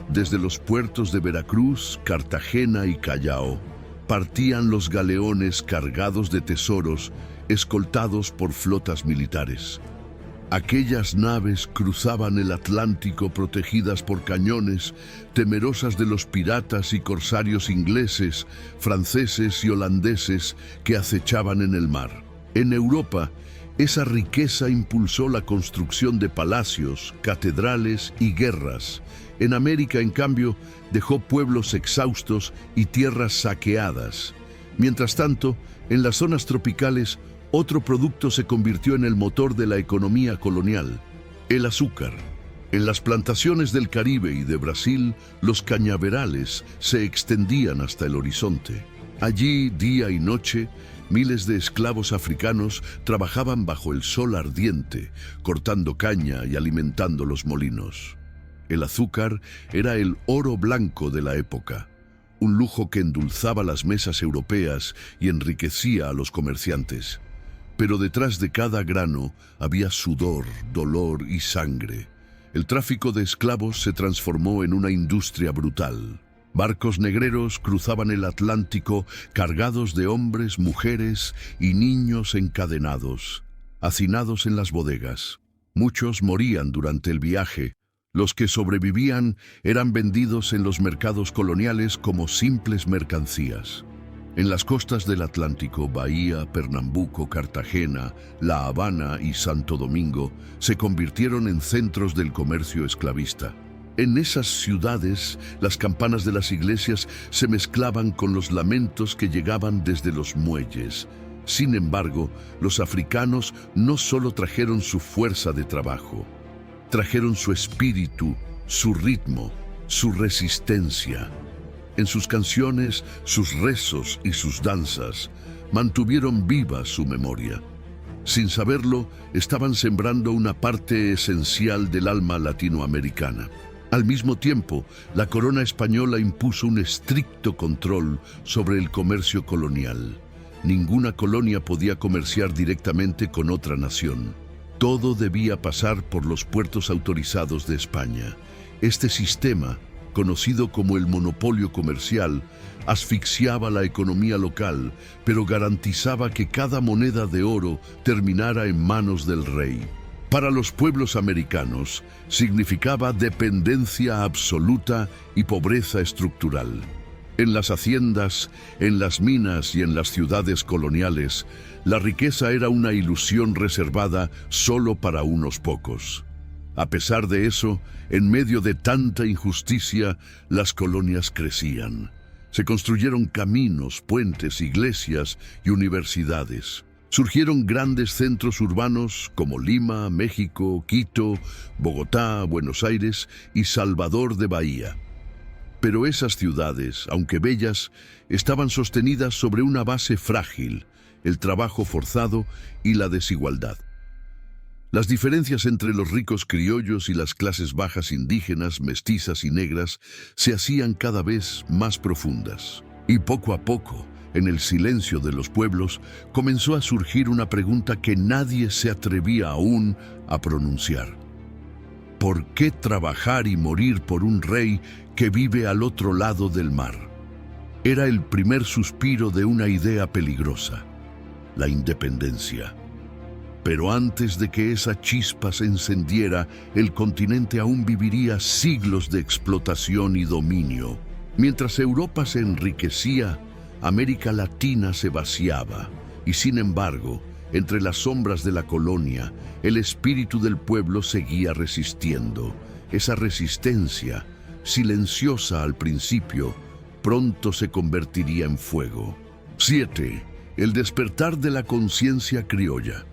[SPEAKER 1] Desde los puertos de Veracruz, Cartagena y Callao partían los galeones cargados de tesoros, escoltados por flotas militares. Aquellas naves cruzaban el Atlántico protegidas por cañones, temerosas de los piratas y corsarios ingleses, franceses y holandeses que acechaban en el mar. En Europa, esa riqueza impulsó la construcción de palacios, catedrales y guerras. En América, en cambio, dejó pueblos exhaustos y tierras saqueadas. Mientras tanto, en las zonas tropicales, otro producto se convirtió en el motor de la economía colonial: el azúcar. En las plantaciones del Caribe y de Brasil, los cañaverales se extendían hasta el horizonte. Allí, día y noche, miles de esclavos africanos trabajaban bajo el sol ardiente, cortando caña y alimentando los molinos. El azúcar era el oro blanco de la época, un lujo que endulzaba las mesas europeas y enriquecía a los comerciantes. Pero detrás de cada grano había sudor, dolor y sangre. El tráfico de esclavos se transformó en una industria brutal. Barcos negreros cruzaban el Atlántico cargados de hombres, mujeres y niños encadenados, hacinados en las bodegas. Muchos morían durante el viaje. Los que sobrevivían eran vendidos en los mercados coloniales como simples mercancías. En las costas del Atlántico, Bahía, Pernambuco, Cartagena, La Habana y Santo Domingo se convirtieron en centros del comercio esclavista. En esas ciudades, las campanas de las iglesias se mezclaban con los lamentos que llegaban desde los muelles. Sin embargo, los africanos no solo trajeron su fuerza de trabajo, trajeron su espíritu, su ritmo, su resistencia. En sus canciones, sus rezos y sus danzas, mantuvieron viva su memoria. Sin saberlo, estaban sembrando una parte esencial del alma latinoamericana. Al mismo tiempo, la corona española impuso un estricto control sobre el comercio colonial. Ninguna colonia podía comerciar directamente con otra nación. Todo debía pasar por los puertos autorizados de España. Este sistema, conocido como el monopolio comercial, asfixiaba la economía local, pero garantizaba que cada moneda de oro terminara en manos del rey. Para los pueblos americanos, significaba dependencia absoluta y pobreza estructural. En las haciendas, en las minas y en las ciudades coloniales, la riqueza era una ilusión reservada solo para unos pocos. A pesar de eso, en medio de tanta injusticia, las colonias crecían. Se construyeron caminos, puentes, iglesias y universidades. Surgieron grandes centros urbanos como Lima, México, Quito, Bogotá, Buenos Aires y Salvador de Bahía. Pero esas ciudades, aunque bellas, estaban sostenidas sobre una base frágil: el trabajo forzado y la desigualdad. Las diferencias entre los ricos criollos y las clases bajas indígenas, mestizas y negras se hacían cada vez más profundas. Y poco a poco, en el silencio de los pueblos, comenzó a surgir una pregunta que nadie se atrevía aún a pronunciar. ¿Por qué trabajar y morir por un rey que vive al otro lado del mar? Era el primer suspiro de una idea peligrosa: la independencia. Pero antes de que esa chispa se encendiera, el continente aún viviría siglos de explotación y dominio. Mientras Europa se enriquecía, América Latina se vaciaba, y sin embargo, entre las sombras de la colonia, el espíritu del pueblo seguía resistiendo. Esa resistencia, silenciosa al principio, pronto se convertiría en fuego. 7. El despertar de la conciencia criolla.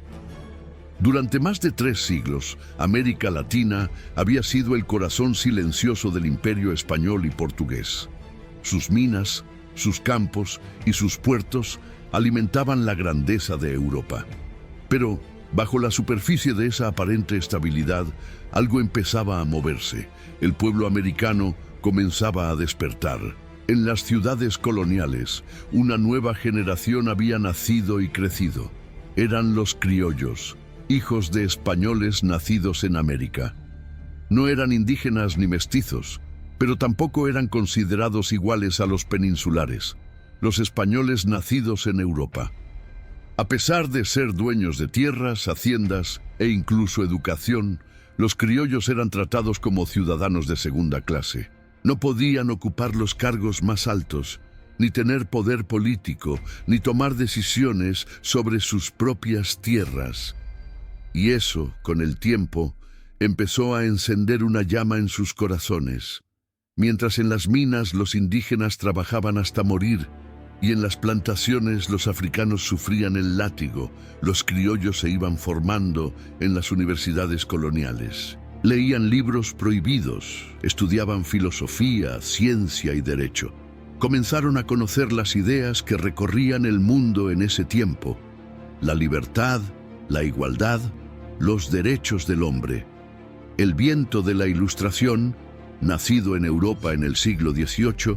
[SPEAKER 1] Durante más de 3 siglos, América Latina había sido el corazón silencioso del imperio español y portugués. Sus minas, sus campos y sus puertos alimentaban la grandeza de Europa. Pero, bajo la superficie de esa aparente estabilidad, algo empezaba a moverse. El pueblo americano comenzaba a despertar. En las ciudades coloniales, una nueva generación había nacido y crecido. eran los criollos, hijos de españoles nacidos en América. No eran indígenas ni mestizos, pero tampoco eran considerados iguales a los peninsulares, los españoles nacidos en Europa. A pesar de ser dueños de tierras, haciendas e incluso educación, los criollos eran tratados como ciudadanos de segunda clase. No podían ocupar los cargos más altos, ni tener poder político, ni tomar decisiones sobre sus propias tierras. Y eso, con el tiempo, empezó a encender una llama en sus corazones. Mientras en las minas los indígenas trabajaban hasta morir, y en las plantaciones los africanos sufrían el látigo, los criollos se iban formando en las universidades coloniales. Leían libros prohibidos, estudiaban filosofía, ciencia y derecho. Comenzaron a conocer las ideas que recorrían el mundo en ese tiempo: la libertad, la igualdad, los derechos del hombre. El viento de la Ilustración, nacido en Europa en el siglo XVIII,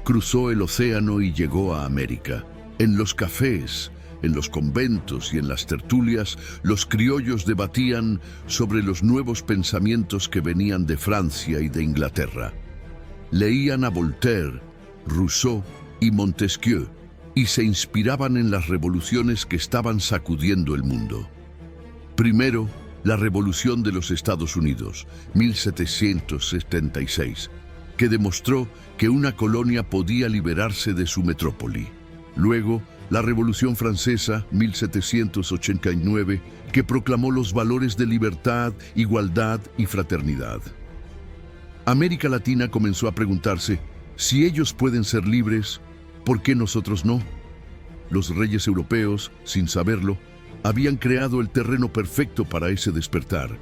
[SPEAKER 1] cruzó el océano y llegó a América. En los cafés, en los conventos y en las tertulias, los criollos debatían sobre los nuevos pensamientos que venían de Francia y de Inglaterra. Leían a Voltaire, Rousseau y Montesquieu y se inspiraban en las revoluciones que estaban sacudiendo el mundo. Primero, la Revolución de los Estados Unidos, 1776, que demostró que una colonia podía liberarse de su metrópoli. Luego, la Revolución Francesa, 1789, que proclamó los valores de libertad, igualdad y fraternidad. América Latina comenzó a preguntarse: si ellos pueden ser libres, ¿por qué nosotros no? Los reyes europeos, sin saberlo, habían creado el terreno perfecto para ese despertar.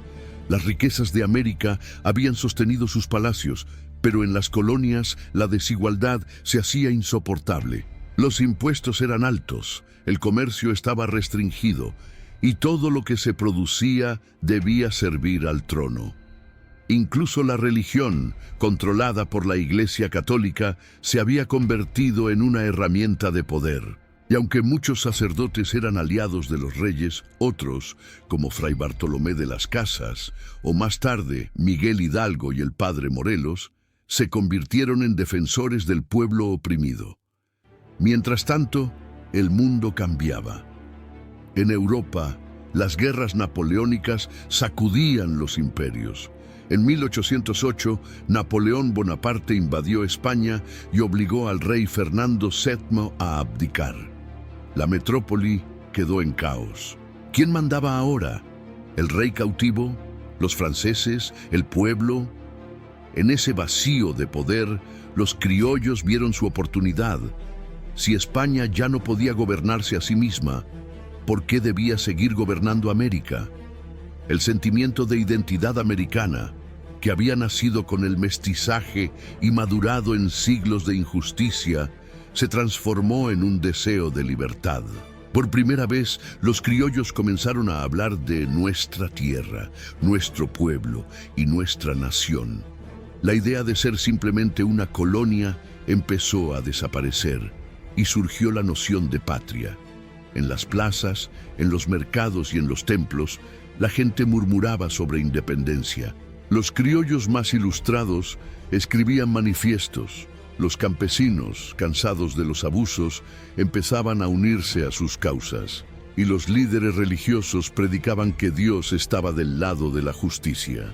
[SPEAKER 1] Las riquezas de América habían sostenido sus palacios, pero en las colonias la desigualdad se hacía insoportable. Los impuestos eran altos, el comercio estaba restringido y todo lo que se producía debía servir al trono. Incluso la religión, controlada por la Iglesia Católica, se había convertido en una herramienta de poder. Y aunque muchos sacerdotes eran aliados de los reyes, otros, como Fray Bartolomé de las Casas, o más tarde Miguel Hidalgo y el padre Morelos, se convirtieron en defensores del pueblo oprimido. Mientras tanto, el mundo cambiaba. En Europa, las guerras napoleónicas sacudían los imperios. En 1808, Napoleón Bonaparte invadió España y obligó al rey Fernando VII a abdicar. La metrópoli quedó en caos. ¿Quién mandaba ahora? ¿El rey cautivo? ¿Los franceses? ¿El pueblo? En ese vacío de poder, los criollos vieron su oportunidad. Si España ya no podía gobernarse a sí misma, ¿por qué debía seguir gobernando América? El sentimiento de identidad americana, que había nacido con el mestizaje y madurado en siglos de injusticia, se transformó en un deseo de libertad. Por primera vez, los criollos comenzaron a hablar de nuestra tierra, nuestro pueblo y nuestra nación. La idea de ser simplemente una colonia empezó a desaparecer y surgió la noción de patria. En las plazas, en los mercados y en los templos, la gente murmuraba sobre independencia. Los criollos más ilustrados escribían manifiestos. Los campesinos, cansados de los abusos, empezaban a unirse a sus causas. Y los líderes religiosos predicaban que Dios estaba del lado de la justicia.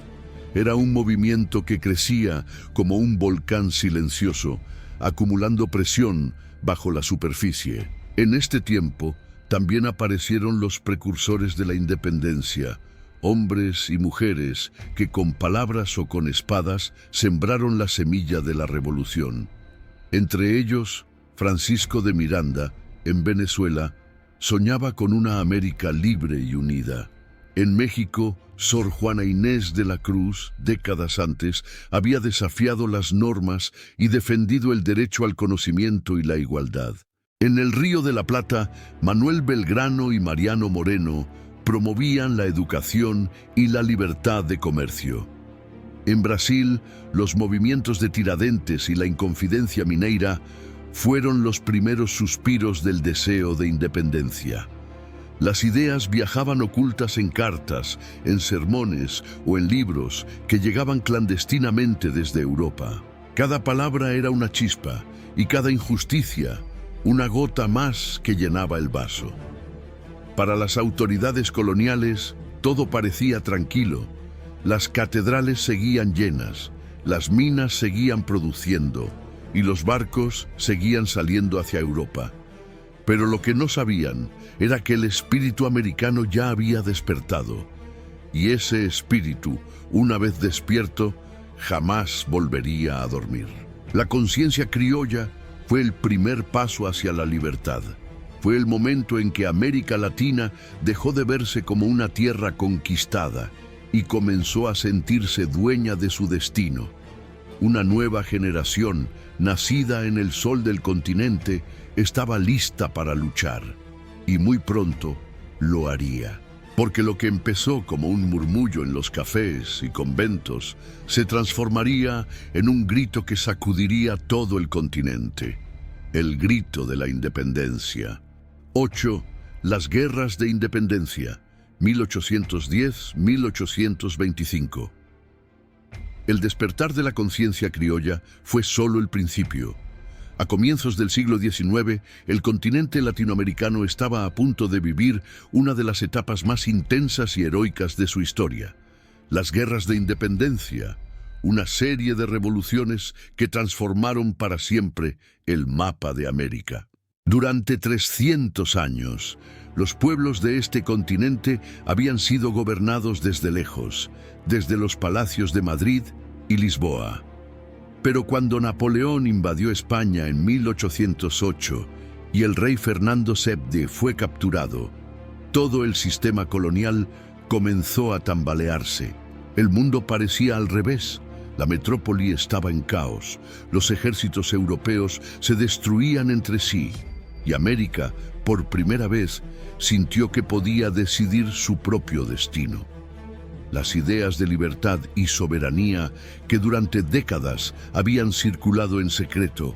[SPEAKER 1] Era un movimiento que crecía como un volcán silencioso, acumulando presión bajo la superficie. En este tiempo, también aparecieron los precursores de la independencia, hombres y mujeres que con palabras o con espadas sembraron la semilla de la revolución. Entre ellos, Francisco de Miranda, en Venezuela, soñaba con una América libre y unida. En México, Sor Juana Inés de la Cruz, décadas antes, había desafiado las normas y defendido el derecho al conocimiento y la igualdad. En el Río de la Plata, Manuel Belgrano y Mariano Moreno promovían la educación y la libertad de comercio. En Brasil, los movimientos de Tiradentes y la Inconfidencia Mineira fueron los primeros suspiros del deseo de independencia. Las ideas viajaban ocultas en cartas, en sermones o en libros que llegaban clandestinamente desde Europa. Cada palabra era una chispa y cada injusticia una gota más que llenaba el vaso. Para las autoridades coloniales todo parecía tranquilo. Las catedrales seguían llenas, las minas seguían produciendo y los barcos seguían saliendo hacia Europa. Pero lo que no sabían era que el espíritu americano ya había despertado, y ese espíritu, una vez despierto, jamás volvería a dormir. La conciencia criolla fue el primer paso hacia la libertad. Fue el momento en que América Latina dejó de verse como una tierra conquistada y comenzó a sentirse dueña de su destino. Una nueva generación, nacida en el sol del continente, estaba lista para luchar, y muy pronto lo haría. Porque lo que empezó como un murmullo en los cafés y conventos se transformaría en un grito que sacudiría todo el continente. El grito de la independencia. 8. Las guerras de independencia, 1810-1825. El despertar de la conciencia criolla fue solo el principio. A comienzos del siglo XIX, el continente latinoamericano estaba a punto de vivir una de las etapas más intensas y heroicas de su historia. Las guerras de independencia, una serie de revoluciones que transformaron para siempre el mapa de América. Durante 300 años, los pueblos de este continente habían sido gobernados desde lejos, desde los palacios de Madrid y Lisboa. Pero cuando Napoleón invadió España en 1808 y el rey Fernando VII fue capturado, todo el sistema colonial comenzó a tambalearse. El mundo parecía al revés. La metrópoli estaba en caos. Los ejércitos europeos se destruían entre sí. Y América, por primera vez, sintió que podía decidir su propio destino. Las ideas de libertad y soberanía que durante décadas habían circulado en secreto,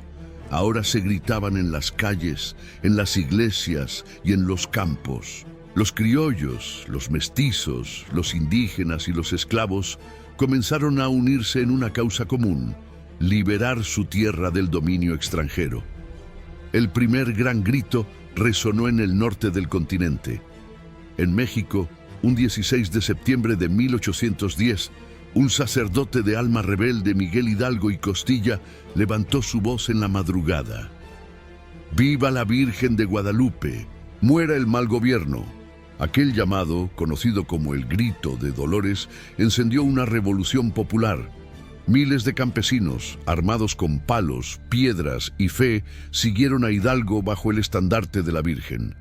[SPEAKER 1] ahora se gritaban en las calles, en las iglesias y en los campos. Los criollos, los mestizos, los indígenas y los esclavos comenzaron a unirse en una causa común: liberar su tierra del dominio extranjero. El primer gran grito resonó en el norte del continente. En México, un 16 de septiembre de 1810, un sacerdote de alma rebelde, Miguel Hidalgo y Costilla, levantó su voz en la madrugada. ¡Viva la Virgen de Guadalupe! ¡Muera el mal gobierno! Aquel llamado, conocido como el Grito de Dolores, encendió una revolución popular. Miles de campesinos, armados con palos, piedras y fe, siguieron a Hidalgo bajo el estandarte de la Virgen.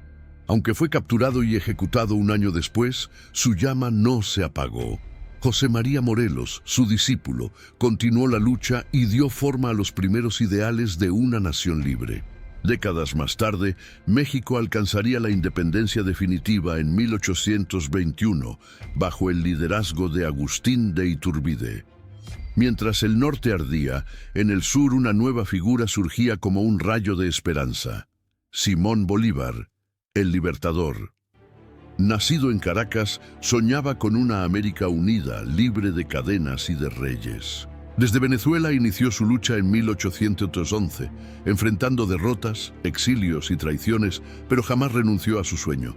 [SPEAKER 1] Aunque fue capturado y ejecutado un año después, su llama no se apagó. José María Morelos, su discípulo, continuó la lucha y dio forma a los primeros ideales de una nación libre. Décadas más tarde, México alcanzaría la independencia definitiva en 1821, bajo el liderazgo de Agustín de Iturbide. Mientras el norte ardía, en el sur una nueva figura surgía como un rayo de esperanza: Simón Bolívar, el libertador. Nacido en Caracas, soñaba con una América unida, libre de cadenas y de reyes. Desde Venezuela inició su lucha en 1811, enfrentando derrotas, exilios y traiciones, pero jamás renunció a su sueño.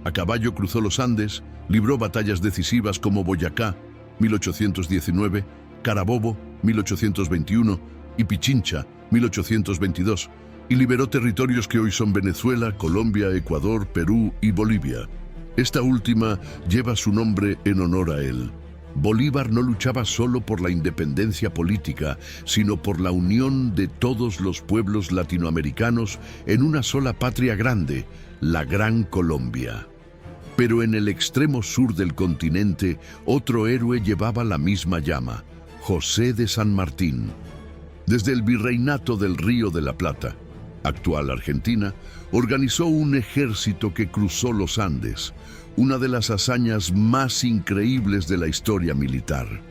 [SPEAKER 1] A caballo cruzó los Andes, libró batallas decisivas como Boyacá, 1819, Carabobo, 1821, y Pichincha, 1822, y liberó territorios que hoy son Venezuela, Colombia, Ecuador, Perú y Bolivia. Esta última lleva su nombre en honor a él. Bolívar no luchaba solo por la independencia política, sino por la unión de todos los pueblos latinoamericanos en una sola patria grande, la Gran Colombia. Pero en el extremo sur del continente, otro héroe llevaba la misma llama: José de San Martín. Desde el Virreinato del Río de la Plata, actual Argentina, organizó un ejército que cruzó los Andes, una de las hazañas más increíbles de la historia militar.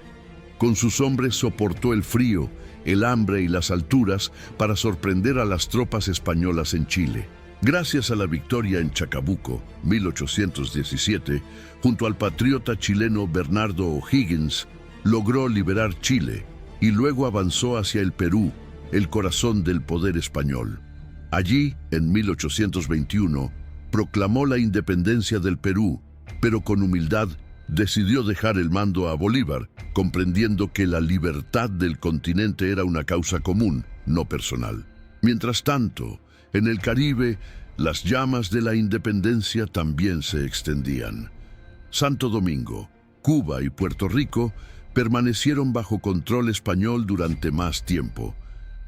[SPEAKER 1] Con sus hombres soportó el frío, el hambre y las alturas para sorprender a las tropas españolas en Chile. Gracias a la victoria en Chacabuco, 1817, junto al patriota chileno Bernardo O'Higgins, logró liberar Chile y luego avanzó hacia el Perú, el corazón del poder español. Allí, en 1821, proclamó la independencia del Perú, pero con humildad decidió dejar el mando a Bolívar, comprendiendo que la libertad del continente era una causa común, no personal. Mientras tanto, en el Caribe, las llamas de la independencia también se extendían. Santo Domingo, Cuba y Puerto Rico permanecieron bajo control español durante más tiempo,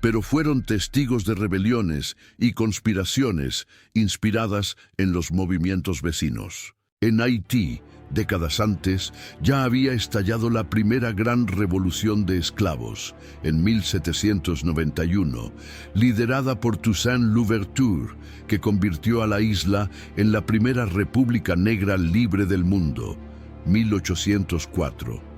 [SPEAKER 1] pero fueron testigos de rebeliones y conspiraciones inspiradas en los movimientos vecinos. En Haití, décadas antes, ya había estallado la primera gran revolución de esclavos, en 1791, liderada por Toussaint Louverture, que convirtió a la isla en la primera república negra libre del mundo, 1804.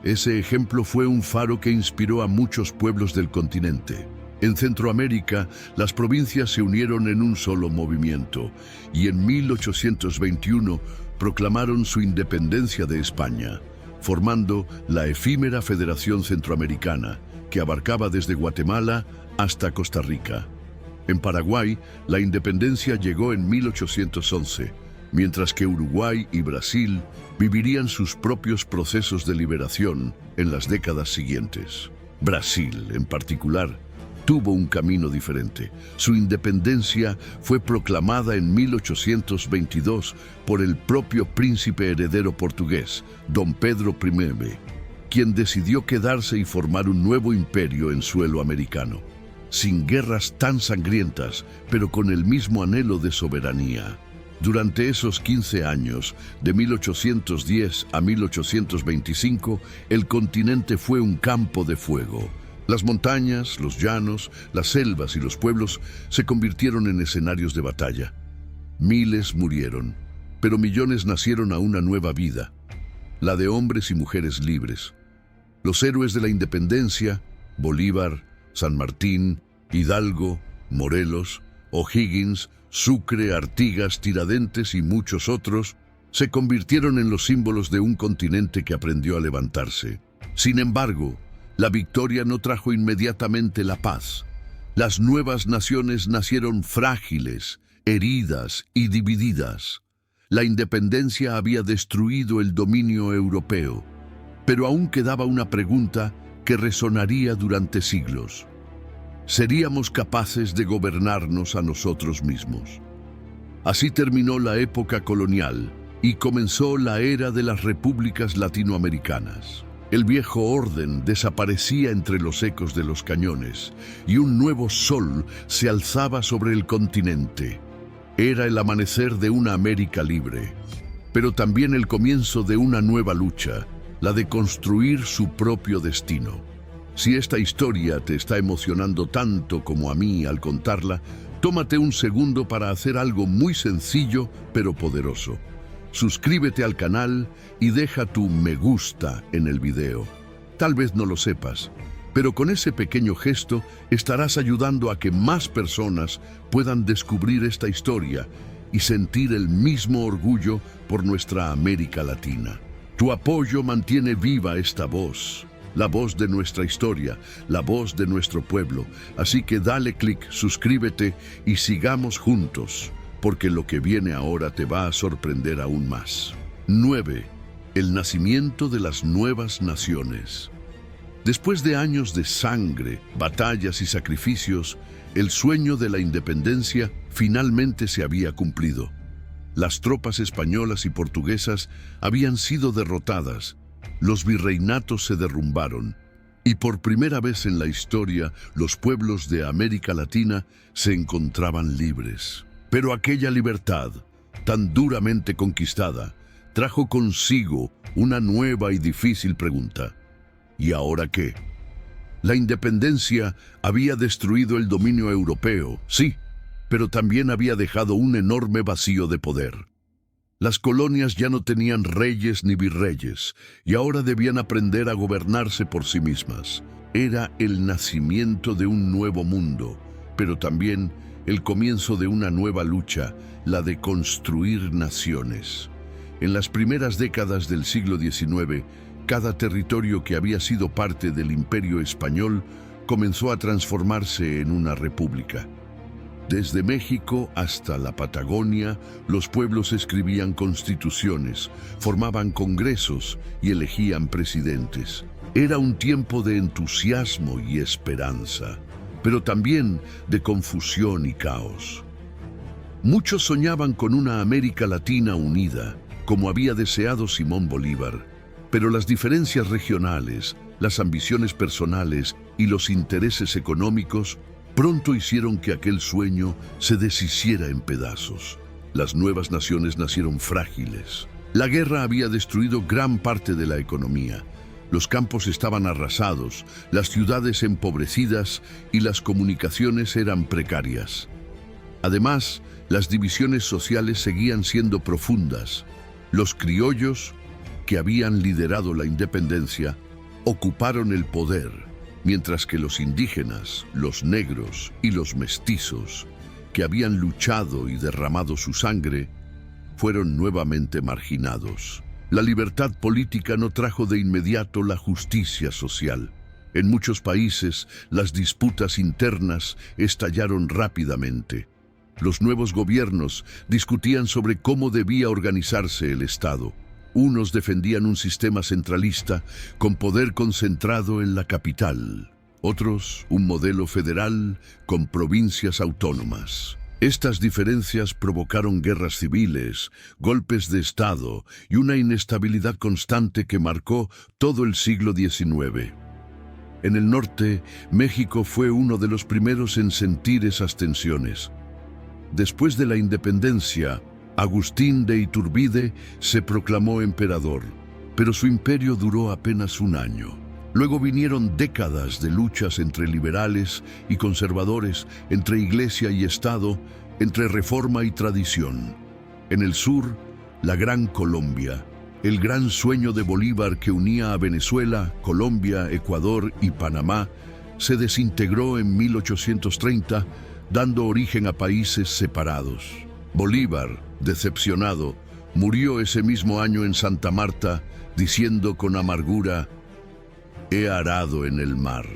[SPEAKER 1] Ese ejemplo fue un faro que inspiró a muchos pueblos del continente. En Centroamérica, las provincias se unieron en un solo movimiento y en 1821 proclamaron su independencia de España, formando la efímera Federación Centroamericana, que abarcaba desde Guatemala hasta Costa Rica. En Paraguay, la independencia llegó en 1811, mientras que Uruguay y Brasil vivirían sus propios procesos de liberación en las décadas siguientes. Brasil, en particular, tuvo un camino diferente. Su independencia fue proclamada en 1822 por el propio príncipe heredero portugués, Dom Pedro I, quien decidió quedarse y formar un nuevo imperio en suelo americano, sin guerras tan sangrientas, pero con el mismo anhelo de soberanía. Durante esos 15 años, de 1810 a 1825, el continente fue un campo de fuego. Las montañas, los llanos, las selvas y los pueblos se convirtieron en escenarios de batalla. Miles murieron, pero millones nacieron a una nueva vida, la de hombres y mujeres libres. Los héroes de la independencia, Bolívar, San Martín, Hidalgo, Morelos, O'Higgins, Sucre, Artigas, Tiradentes y muchos otros, se convirtieron en los símbolos de un continente que aprendió a levantarse. Sin embargo, la victoria no trajo inmediatamente la paz. Las nuevas naciones nacieron frágiles, heridas y divididas. La independencia había destruido el dominio europeo, pero aún quedaba una pregunta que resonaría durante siglos. ¿Seríamos capaces de gobernarnos a nosotros mismos? Así terminó la época colonial y comenzó la era de las repúblicas latinoamericanas. El viejo orden desaparecía entre los ecos de los cañones y un nuevo sol se alzaba sobre el continente. Era el amanecer de una América libre, pero también el comienzo de una nueva lucha, la de construir su propio destino. Si esta historia te está emocionando tanto como a mí al contarla, tómate un segundo para hacer algo muy sencillo pero poderoso. Suscríbete al canal y deja tu me gusta en el video. Tal vez no lo sepas, pero con ese pequeño gesto estarás ayudando a que más personas puedan descubrir esta historia y sentir el mismo orgullo por nuestra América Latina. Tu apoyo mantiene viva esta voz, la voz de nuestra historia, la voz de nuestro pueblo. Así que dale clic, suscríbete y sigamos juntos, porque lo que viene ahora te va a sorprender aún más. 9. El nacimiento de las nuevas naciones. Después de años de sangre, batallas y sacrificios, el sueño de la independencia finalmente se había cumplido. Las tropas españolas y portuguesas habían sido derrotadas, los virreinatos se derrumbaron, y por primera vez en la historia los pueblos de América Latina se encontraban libres. Pero aquella libertad, tan duramente conquistada, trajo consigo una nueva y difícil pregunta. ¿Y ahora qué? La independencia había destruido el dominio europeo, sí, pero también había dejado un enorme vacío de poder. Las colonias ya no tenían reyes ni virreyes, y ahora debían aprender a gobernarse por sí mismas. Era el nacimiento de un nuevo mundo, pero también el comienzo de una nueva lucha, la de construir naciones. En las primeras décadas del siglo XIX, cada territorio que había sido parte del Imperio Español comenzó a transformarse en una república. Desde México hasta la Patagonia, los pueblos escribían constituciones, formaban congresos y elegían presidentes. Era un tiempo de entusiasmo y esperanza, pero también de confusión y caos. Muchos soñaban con una América Latina unida, como había deseado Simón Bolívar, pero las diferencias regionales, las ambiciones personales y los intereses económicos pronto hicieron que aquel sueño se deshiciera en pedazos. Las nuevas naciones nacieron frágiles. La guerra había destruido gran parte de la economía. Los campos estaban arrasados, las ciudades empobrecidas y las comunicaciones eran precarias. Además, las divisiones sociales seguían siendo profundas. Los criollos, que habían liderado la independencia, ocuparon el poder, mientras que los indígenas, los negros y los mestizos, que habían luchado y derramado su sangre, fueron nuevamente marginados. La libertad política no trajo de inmediato la justicia social. En muchos países, las disputas internas estallaron rápidamente. Los nuevos gobiernos discutían sobre cómo debía organizarse el Estado. Unos defendían un sistema centralista con poder concentrado en la capital. Otros, un modelo federal con provincias autónomas. Estas diferencias provocaron guerras civiles, golpes de Estado y una inestabilidad constante que marcó todo el siglo XIX. En el norte, México fue uno de los primeros en sentir esas tensiones. Después de la independencia, Agustín de Iturbide se proclamó emperador, pero su imperio duró apenas un año. Luego vinieron décadas de luchas entre liberales y conservadores, entre iglesia y Estado, entre reforma y tradición. En el sur, la Gran Colombia, el gran sueño de Bolívar que unía a Venezuela, Colombia, Ecuador y Panamá, se desintegró en 1830, dando origen a países separados. Bolívar, decepcionado, murió ese mismo año en Santa Marta, diciendo con amargura: «He arado en el mar».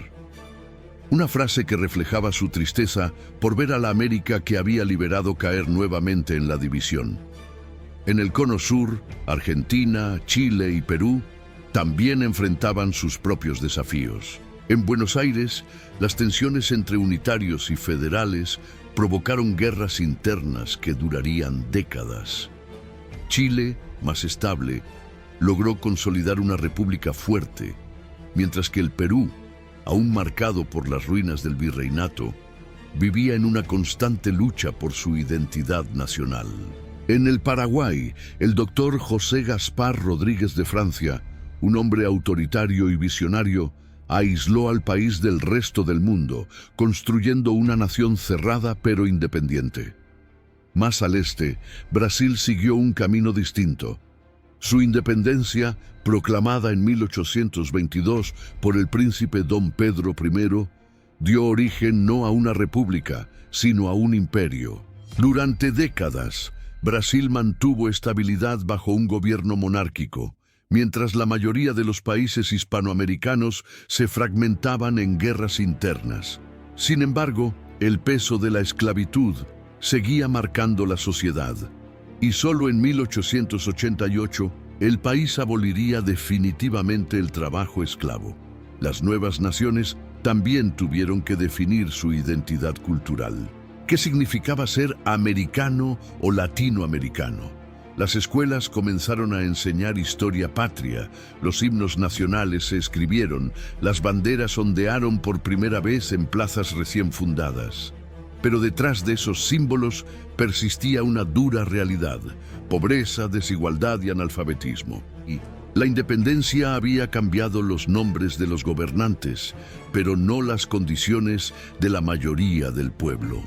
[SPEAKER 1] Una frase que reflejaba su tristeza por ver a la América que había liberado caer nuevamente en la división. En el Cono Sur, Argentina, Chile y Perú también enfrentaban sus propios desafíos. En Buenos Aires, las tensiones entre unitarios y federales provocaron guerras internas que durarían décadas. Chile, más estable, logró consolidar una república fuerte, mientras que el Perú, aún marcado por las ruinas del virreinato, vivía en una constante lucha por su identidad nacional. En el Paraguay, el doctor José Gaspar Rodríguez de Francia, un hombre autoritario y visionario, aisló al país del resto del mundo, construyendo una nación cerrada pero independiente. Más al este, Brasil siguió un camino distinto. Su independencia, proclamada en 1822 por el príncipe Don Pedro I, dio origen no a una república, sino a un imperio. Durante décadas, Brasil mantuvo estabilidad bajo un gobierno monárquico, mientras la mayoría de los países hispanoamericanos se fragmentaban en guerras internas. Sin embargo, el peso de la esclavitud seguía marcando la sociedad, y solo en 1888 el país aboliría definitivamente el trabajo esclavo. Las nuevas naciones también tuvieron que definir su identidad cultural. ¿Qué significaba ser americano o latinoamericano? Las escuelas comenzaron a enseñar historia patria, los himnos nacionales se escribieron, las banderas ondearon por primera vez en plazas recién fundadas. Pero detrás de esos símbolos persistía una dura realidad: pobreza, desigualdad y analfabetismo. Y la independencia había cambiado los nombres de los gobernantes, pero no las condiciones de la mayoría del pueblo.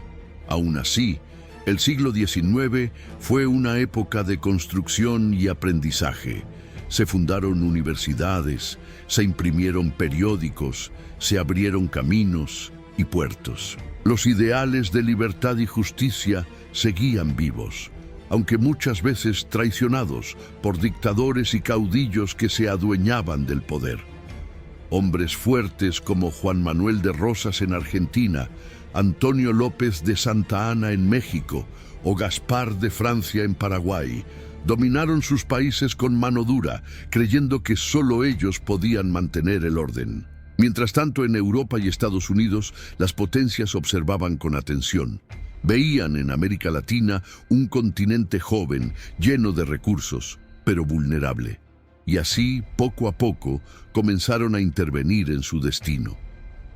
[SPEAKER 1] Aún así, el siglo XIX fue una época de construcción y aprendizaje. Se fundaron universidades, se imprimieron periódicos, se abrieron caminos y puertos. Los ideales de libertad y justicia seguían vivos, aunque muchas veces traicionados por dictadores y caudillos que se adueñaban del poder. Hombres fuertes como Juan Manuel de Rosas en Argentina, Antonio López de Santa Anna en México o Gaspar de Francia en Paraguay dominaron sus países con mano dura, creyendo que solo ellos podían mantener el orden. Mientras tanto, en Europa y Estados Unidos, las potencias observaban con atención. Veían en América Latina un continente joven, lleno de recursos, pero vulnerable. Y así, poco a poco, comenzaron a intervenir en su destino.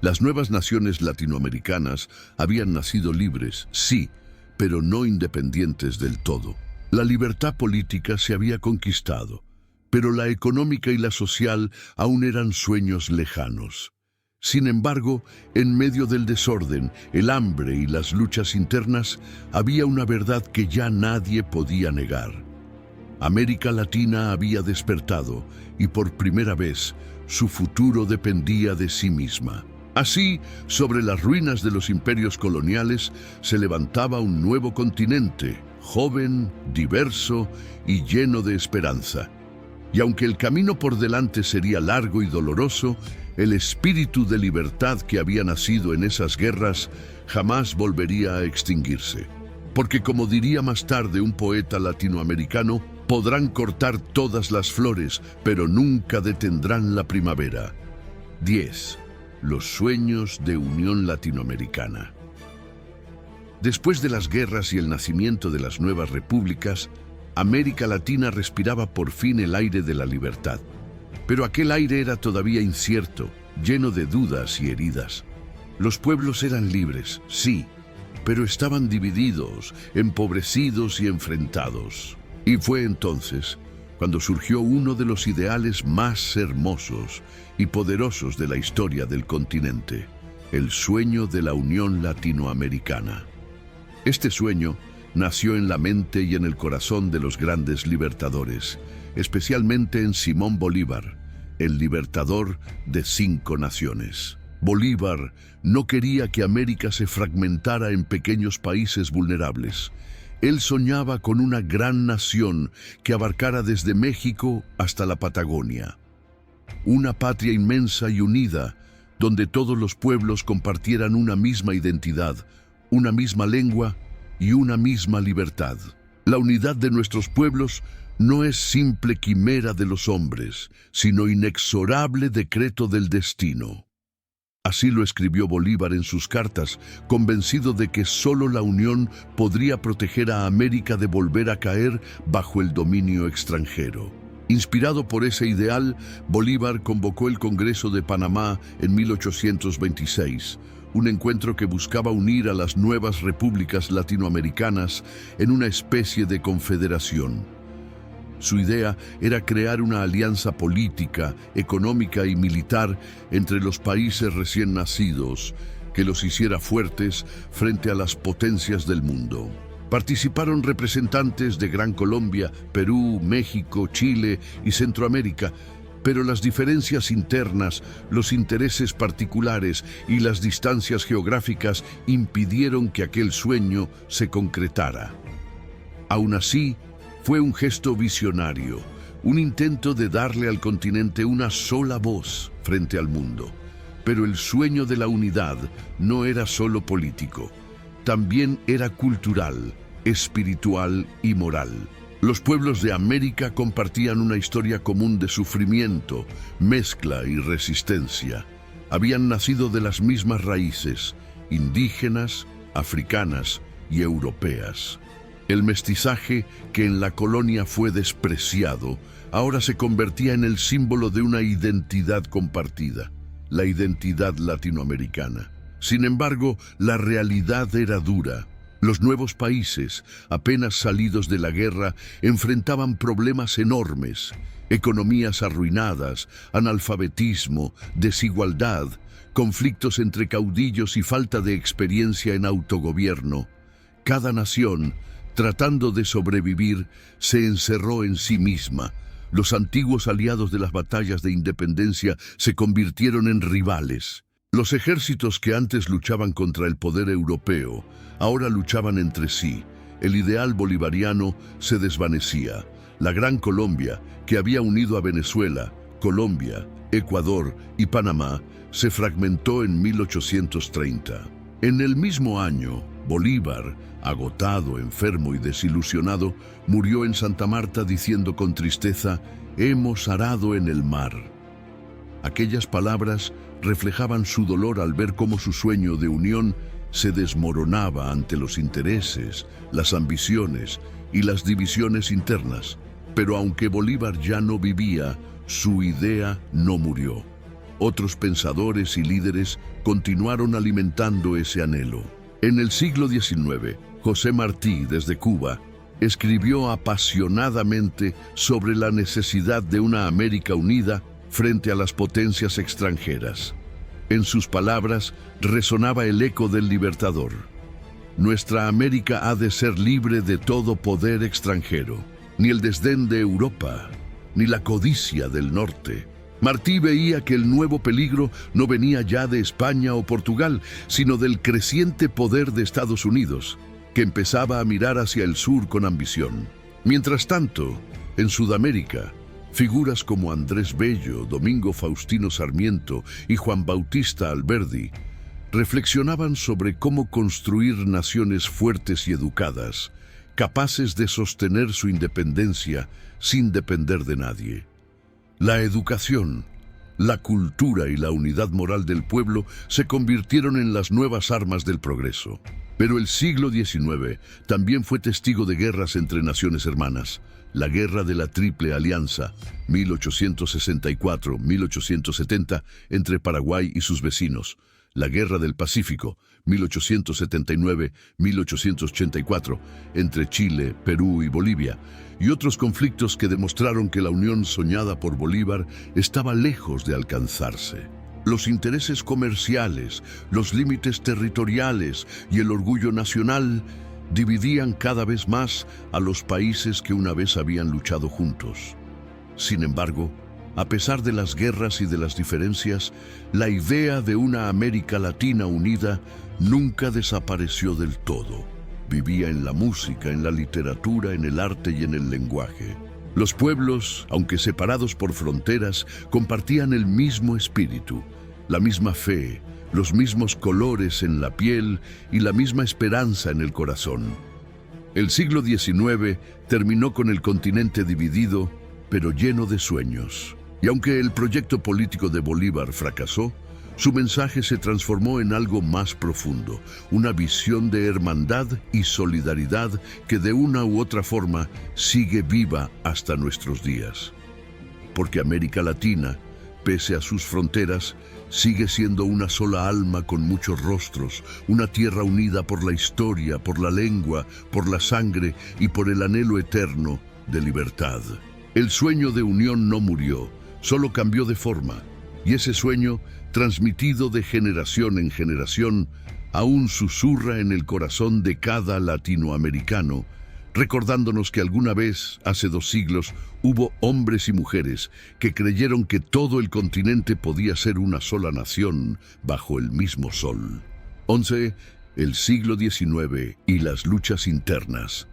[SPEAKER 1] Las nuevas naciones latinoamericanas habían nacido libres, sí, pero no independientes del todo. La libertad política se había conquistado, pero la económica y la social aún eran sueños lejanos. Sin embargo, en medio del desorden, el hambre y las luchas internas, había una verdad que ya nadie podía negar. América Latina había despertado y por primera vez su futuro dependía de sí misma. Así, sobre las ruinas de los imperios coloniales, se levantaba un nuevo continente, joven, diverso y lleno de esperanza. Y aunque el camino por delante sería largo y doloroso, el espíritu de libertad que había nacido en esas guerras jamás volvería a extinguirse. Porque, como diría más tarde un poeta latinoamericano, podrán cortar todas las flores, pero nunca detendrán la primavera. 10. Los sueños de Unión Latinoamericana. Después de las guerras y el nacimiento de las nuevas repúblicas, América Latina respiraba por fin el aire de la libertad. Pero aquel aire era todavía incierto, lleno de dudas y heridas. Los pueblos eran libres, sí, pero estaban divididos, empobrecidos y enfrentados. Y fue entonces cuando surgió uno de los ideales más hermosos y poderosos de la historia del continente, el sueño de la Unión Latinoamericana. Este sueño nació en la mente y en el corazón de los grandes libertadores, especialmente en Simón Bolívar, el libertador de 5 naciones. Bolívar no quería que América se fragmentara en pequeños países vulnerables. Él soñaba con una gran nación que abarcara desde México hasta la Patagonia. Una patria inmensa y unida, donde todos los pueblos compartieran una misma identidad, una misma lengua y una misma libertad. La unidad de nuestros pueblos no es simple quimera de los hombres, sino inexorable decreto del destino. Así lo escribió Bolívar en sus cartas, convencido de que solo la unión podría proteger a América de volver a caer bajo el dominio extranjero. Inspirado por ese ideal, Bolívar convocó el Congreso de Panamá en 1826, un encuentro que buscaba unir a las nuevas repúblicas latinoamericanas en una especie de confederación. Su idea era crear una alianza política, económica y militar entre los países recién nacidos, que los hiciera fuertes frente a las potencias del mundo. Participaron representantes de Gran Colombia, Perú, México, Chile y Centroamérica, pero las diferencias internas, los intereses particulares y las distancias geográficas impidieron que aquel sueño se concretara. Aún así, fue un gesto visionario, un intento de darle al continente una sola voz frente al mundo. Pero el sueño de la unidad no era solo político, también era cultural, espiritual y moral. Los pueblos de América compartían una historia común de sufrimiento, mezcla y resistencia. Habían nacido de las mismas raíces, indígenas, africanas y europeas. El mestizaje, que en la colonia fue despreciado, ahora se convertía en el símbolo de una identidad compartida, la identidad latinoamericana. Sin embargo, la realidad era dura. Los nuevos países, apenas salidos de la guerra, enfrentaban problemas enormes: economías arruinadas, analfabetismo, desigualdad, conflictos entre caudillos y falta de experiencia en autogobierno. Cada nación, tratando de sobrevivir, se encerró en sí misma. Los antiguos aliados de las batallas de independencia se convirtieron en rivales. Los ejércitos que antes luchaban contra el poder europeo, ahora luchaban entre sí. El ideal bolivariano se desvanecía. La Gran Colombia, que había unido a Venezuela, Colombia, Ecuador y Panamá, se fragmentó en 1830. En el mismo año, Bolívar, agotado, enfermo y desilusionado, murió en Santa Marta diciendo con tristeza: «Hemos arado en el mar». Aquellas palabras reflejaban su dolor al ver cómo su sueño de unión se desmoronaba ante los intereses, las ambiciones y las divisiones internas. Pero aunque Bolívar ya no vivía, su idea no murió. Otros pensadores y líderes continuaron alimentando ese anhelo. En el siglo XIX, José Martí, desde Cuba, escribió apasionadamente sobre la necesidad de una América unida frente a las potencias extranjeras. En sus palabras resonaba el eco del Libertador. Nuestra América ha de ser libre de todo poder extranjero, ni el desdén de Europa, ni la codicia del norte. Martí veía que el nuevo peligro no venía ya de España o Portugal, sino del creciente poder de Estados Unidos, que empezaba a mirar hacia el sur con ambición. Mientras tanto, en Sudamérica, figuras como Andrés Bello, Domingo Faustino Sarmiento y Juan Bautista Alberdi reflexionaban sobre cómo construir naciones fuertes y educadas, capaces de sostener su independencia sin depender de nadie. La educación, la cultura y la unidad moral del pueblo se convirtieron en las nuevas armas del progreso. Pero el siglo XIX también fue testigo de guerras entre naciones hermanas. La Guerra de la Triple Alianza, 1864-1870, entre Paraguay y sus vecinos. La Guerra del Pacífico, 1879-1884, entre Chile, Perú y Bolivia, y otros conflictos que demostraron que la unión soñada por Bolívar estaba lejos de alcanzarse. Los intereses comerciales, los límites territoriales y el orgullo nacional dividían cada vez más a los países que una vez habían luchado juntos. Sin embargo, a pesar de las guerras y de las diferencias, la idea de una América Latina unida nunca desapareció del todo. Vivía en la música, en la literatura, en el arte y en el lenguaje. Los pueblos, aunque separados por fronteras, compartían el mismo espíritu, la misma fe, los mismos colores en la piel y la misma esperanza en el corazón. El siglo XIX terminó con el continente dividido, pero lleno de sueños. Y aunque el proyecto político de Bolívar fracasó, su mensaje se transformó en algo más profundo, una visión de hermandad y solidaridad que de una u otra forma sigue viva hasta nuestros días. Porque América Latina, pese a sus fronteras, sigue siendo una sola alma con muchos rostros, una tierra unida por la historia, por la lengua, por la sangre y por el anhelo eterno de libertad. El sueño de unión no murió, solo cambió de forma, y ese sueño, transmitido de generación en generación, aún susurra en el corazón de cada latinoamericano, recordándonos que alguna vez, hace 2 siglos, hubo hombres y mujeres que creyeron que todo el continente podía ser una sola nación bajo el mismo sol. 11. El siglo XIX y las luchas internas.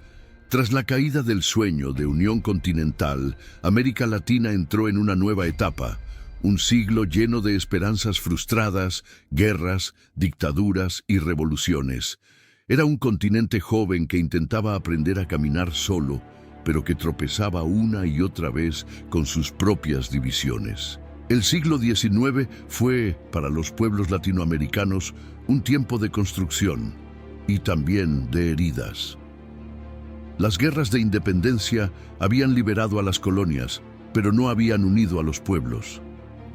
[SPEAKER 1] Tras la caída del sueño de unión continental, América Latina entró en una nueva etapa, un siglo lleno de esperanzas frustradas, guerras, dictaduras y revoluciones. Era un continente joven que intentaba aprender a caminar solo, pero que tropezaba una y otra vez con sus propias divisiones. El siglo XIX fue, para los pueblos latinoamericanos, un tiempo de construcción y también de heridas. Las guerras de independencia habían liberado a las colonias, pero no habían unido a los pueblos.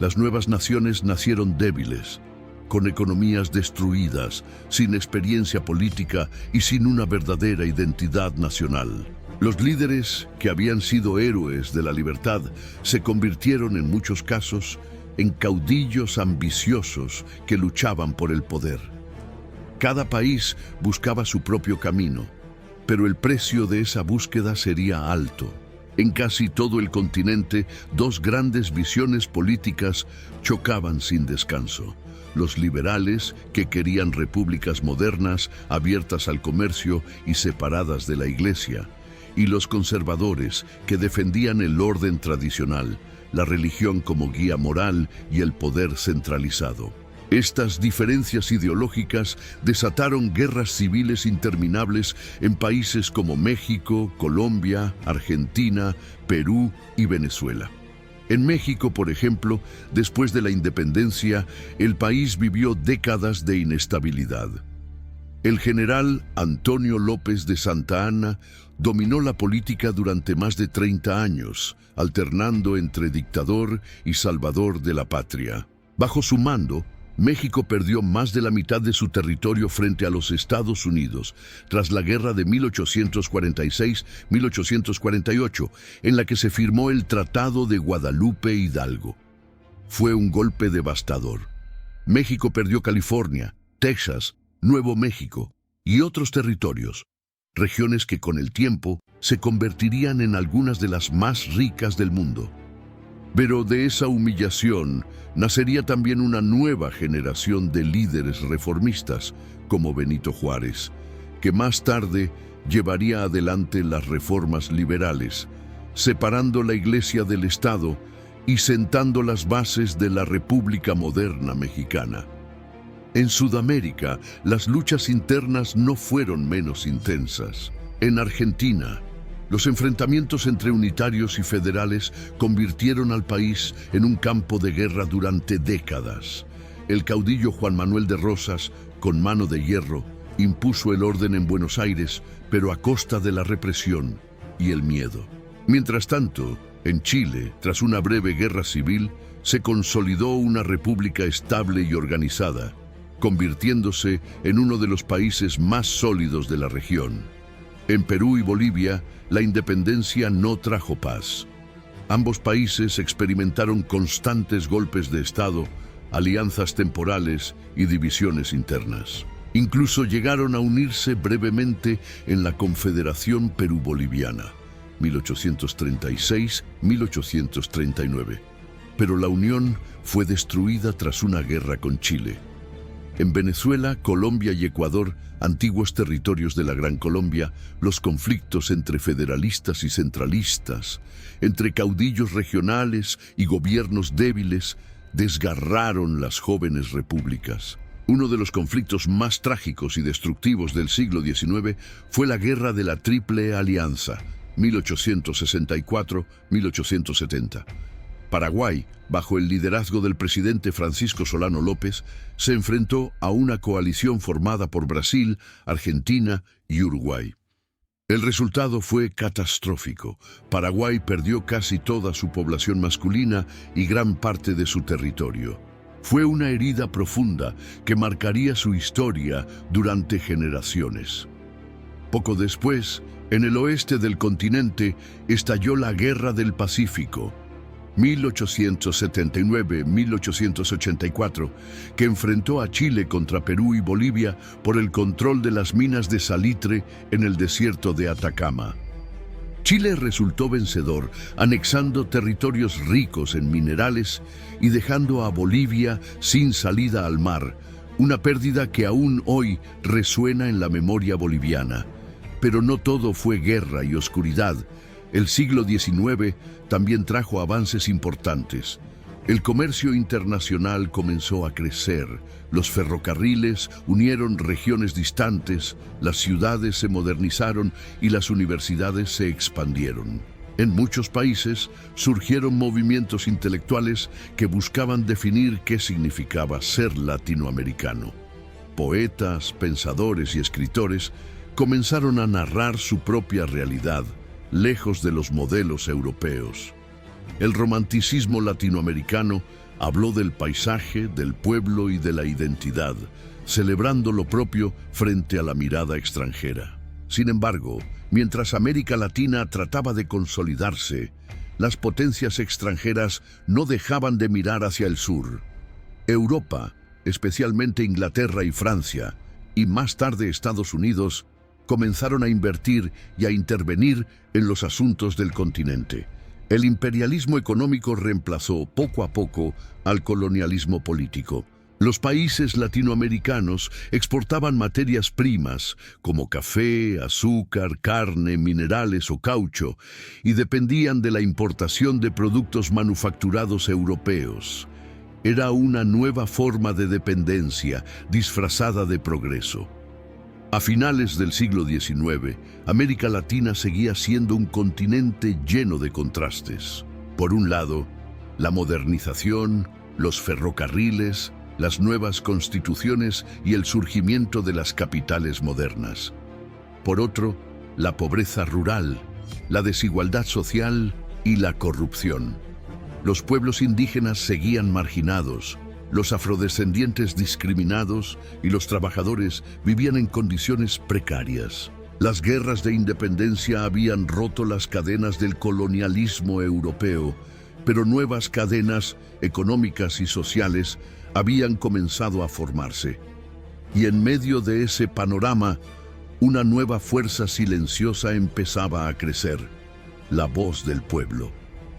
[SPEAKER 1] Las nuevas naciones nacieron débiles, con economías destruidas, sin experiencia política y sin una verdadera identidad nacional. Los líderes, que habían sido héroes de la libertad, se convirtieron en muchos casos en caudillos ambiciosos que luchaban por el poder. Cada país buscaba su propio camino, pero el precio de esa búsqueda sería alto. En casi todo el continente, dos grandes visiones políticas chocaban sin descanso. Los liberales, que querían repúblicas modernas, abiertas al comercio y separadas de la Iglesia, y los conservadores, que defendían el orden tradicional, la religión como guía moral y el poder centralizado. Estas diferencias ideológicas desataron guerras civiles interminables en países como México, Colombia, Argentina, Perú y Venezuela. En México, por ejemplo, después de la independencia, el país vivió décadas de inestabilidad. El general Antonio López de Santa Anna dominó la política durante más de 30 años, alternando entre dictador y salvador de la patria. Bajo su mando, México perdió más de la mitad de su territorio frente a los Estados Unidos tras la guerra de 1846-1848, en la que se firmó el Tratado de Guadalupe Hidalgo. Fue un golpe devastador. México perdió California, Texas, Nuevo México y otros territorios, regiones que con el tiempo se convertirían en algunas de las más ricas del mundo. Pero de esa humillación nacería también una nueva generación de líderes reformistas, como Benito Juárez, que más tarde llevaría adelante las reformas liberales, separando la Iglesia del Estado y sentando las bases de la República Moderna Mexicana. En Sudamérica, las luchas internas no fueron menos intensas. En Argentina, los enfrentamientos entre unitarios y federales convirtieron al país en un campo de guerra durante décadas. El caudillo Juan Manuel de Rosas, con mano de hierro, impuso el orden en Buenos Aires, pero a costa de la represión y el miedo. Mientras tanto, en Chile, tras una breve guerra civil, se consolidó una república estable y organizada, convirtiéndose en uno de los países más sólidos de la región. En Perú y Bolivia, la independencia no trajo paz. Ambos países experimentaron constantes golpes de Estado, alianzas temporales y divisiones internas. Incluso llegaron a unirse brevemente en la Confederación Perú-Boliviana, 1836-1839. Pero la unión fue destruida tras una guerra con Chile. En Venezuela, Colombia y Ecuador, antiguos territorios de la Gran Colombia, los conflictos entre federalistas y centralistas, entre caudillos regionales y gobiernos débiles, desgarraron las jóvenes repúblicas. Uno de los conflictos más trágicos y destructivos del siglo XIX fue la Guerra de la Triple Alianza, 1864-1870. Paraguay, bajo el liderazgo del presidente Francisco Solano López, se enfrentó a una coalición formada por Brasil, Argentina y Uruguay. El resultado fue catastrófico. Paraguay perdió casi toda su población masculina y gran parte de su territorio. Fue una herida profunda que marcaría su historia durante generaciones. Poco después, en el oeste del continente, estalló la Guerra del Pacífico, 1879-1884, que enfrentó a Chile contra Perú y Bolivia por el control de las minas de salitre en el desierto de Atacama. Chile resultó vencedor, anexando territorios ricos en minerales y dejando a Bolivia sin salida al mar, una pérdida que aún hoy resuena en la memoria boliviana. Pero no todo fue guerra y oscuridad. El siglo XIX también trajo avances importantes. El comercio internacional comenzó a crecer, los ferrocarriles unieron regiones distantes, las ciudades se modernizaron y las universidades se expandieron. En muchos países surgieron movimientos intelectuales que buscaban definir qué significaba ser latinoamericano. Poetas, pensadores y escritores comenzaron a narrar su propia realidad, lejos de los modelos europeos. El romanticismo latinoamericano habló del paisaje, del pueblo y de la identidad, celebrando lo propio frente a la mirada extranjera. Sin embargo, mientras América Latina trataba de consolidarse, las potencias extranjeras no dejaban de mirar hacia el sur. Europa, especialmente Inglaterra y Francia, y más tarde Estados Unidos, comenzaron a invertir y a intervenir en los asuntos del continente. El imperialismo económico reemplazó poco a poco al colonialismo político. Los países latinoamericanos exportaban materias primas como café, azúcar, carne, minerales o caucho y dependían de la importación de productos manufacturados europeos. Era una nueva forma de dependencia disfrazada de progreso. A finales del siglo XIX, América Latina seguía siendo un continente lleno de contrastes. Por un lado, la modernización, los ferrocarriles, las nuevas constituciones y el surgimiento de las capitales modernas. Por otro, la pobreza rural, la desigualdad social y la corrupción. Los pueblos indígenas seguían marginados, los afrodescendientes discriminados y los trabajadores vivían en condiciones precarias. Las guerras de independencia habían roto las cadenas del colonialismo europeo, pero nuevas cadenas económicas y sociales habían comenzado a formarse. Y en medio de ese panorama, una nueva fuerza silenciosa empezaba a crecer: la voz del pueblo.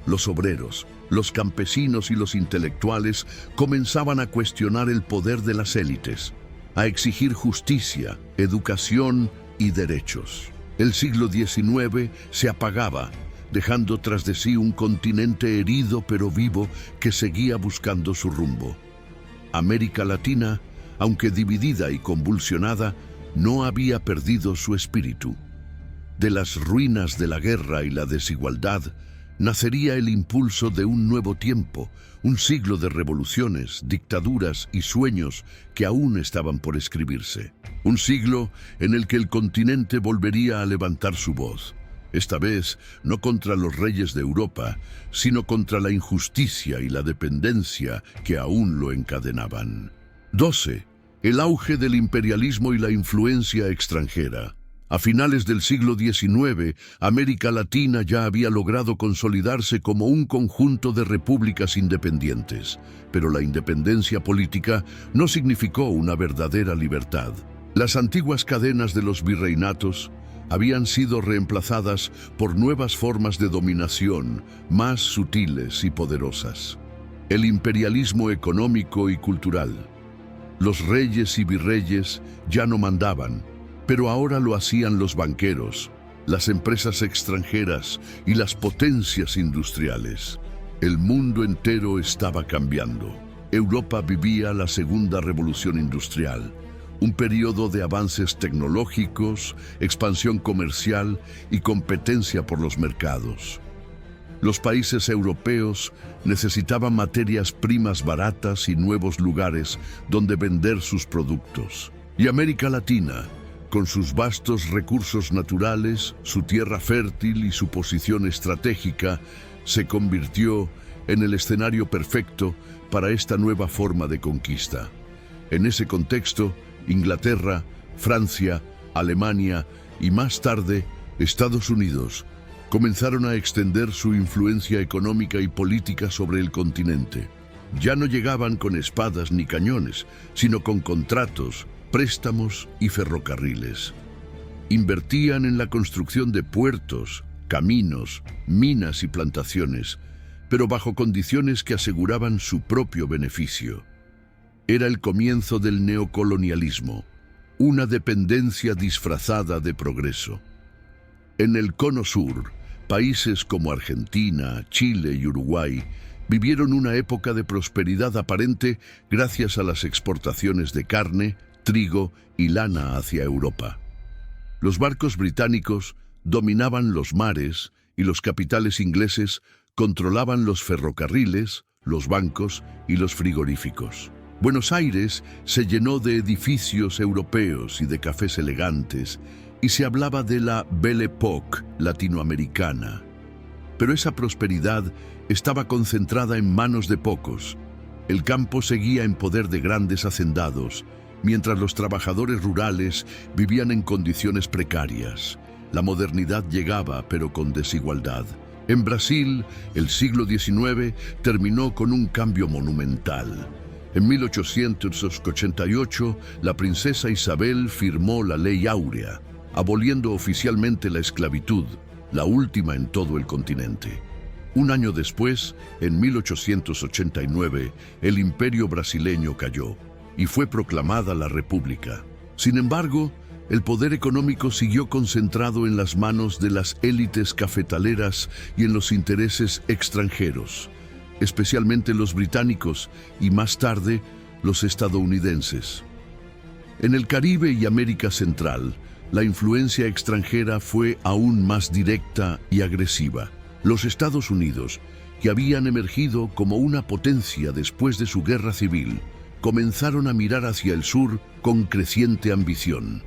[SPEAKER 1] Los obreros, los campesinos y los intelectuales comenzaban a cuestionar el poder de las élites, a exigir justicia, educación y derechos. El siglo XIX se apagaba, dejando tras de sí un continente herido pero vivo que seguía buscando su rumbo. América Latina, aunque dividida y convulsionada, no había perdido su espíritu. De las ruinas de la guerra y la desigualdad, nacería el impulso de un nuevo tiempo, un siglo de revoluciones, dictaduras y sueños que aún estaban por escribirse. Un siglo en el que el continente volvería a levantar su voz, esta vez no contra los reyes de Europa, sino contra la injusticia y la dependencia que aún lo encadenaban. 12. El auge del imperialismo y la influencia extranjera. A finales del siglo XIX, América Latina ya había logrado consolidarse como un conjunto de repúblicas independientes, pero la independencia política no significó una verdadera libertad. Las antiguas cadenas de los virreinatos habían sido reemplazadas por nuevas formas de dominación, más sutiles y poderosas. El imperialismo económico y cultural. Los reyes y virreyes ya no mandaban, pero ahora lo hacían los banqueros, las empresas extranjeras y las potencias industriales. El mundo entero estaba cambiando. Europa vivía la segunda revolución industrial, un periodo de avances tecnológicos, expansión comercial y competencia por los mercados. Los países europeos necesitaban materias primas baratas y nuevos lugares donde vender sus productos. Y América Latina, con sus vastos recursos naturales, su tierra fértil y su posición estratégica, se convirtió en el escenario perfecto para esta nueva forma de conquista. En ese contexto, Inglaterra, Francia, Alemania y más tarde Estados Unidos comenzaron a extender su influencia económica y política sobre el continente. Ya no llegaban con espadas ni cañones, sino con contratos, préstamos y ferrocarriles. Invertían en la construcción de puertos, caminos, minas y plantaciones, pero bajo condiciones que aseguraban su propio beneficio. Era el comienzo del neocolonialismo, una dependencia disfrazada de progreso. En el Cono Sur, países como Argentina, Chile y Uruguay vivieron una época de prosperidad aparente gracias a las exportaciones de carne, trigo y lana hacia Europa. Los barcos británicos dominaban los mares y los capitales ingleses controlaban los ferrocarriles, los bancos y los frigoríficos. Buenos Aires se llenó de edificios europeos y de cafés elegantes, y se hablaba de la Belle Époque latinoamericana. Pero esa prosperidad estaba concentrada en manos de pocos. El campo seguía en poder de grandes hacendados, mientras los trabajadores rurales vivían en condiciones precarias. La modernidad llegaba, pero con desigualdad. En Brasil, el siglo XIX terminó con un cambio monumental. En 1888, la princesa Isabel firmó la Ley Áurea, aboliendo oficialmente la esclavitud, la última en todo el continente. Un año después, en 1889, el imperio brasileño cayó y fue proclamada la República. Sin embargo, el poder económico siguió concentrado en las manos de las élites cafetaleras y en los intereses extranjeros, especialmente los británicos y más tarde los estadounidenses. En el Caribe y América Central, la influencia extranjera fue aún más directa y agresiva. Los Estados Unidos, que habían emergido como una potencia después de su guerra civil, comenzaron a mirar hacia el sur con creciente ambición.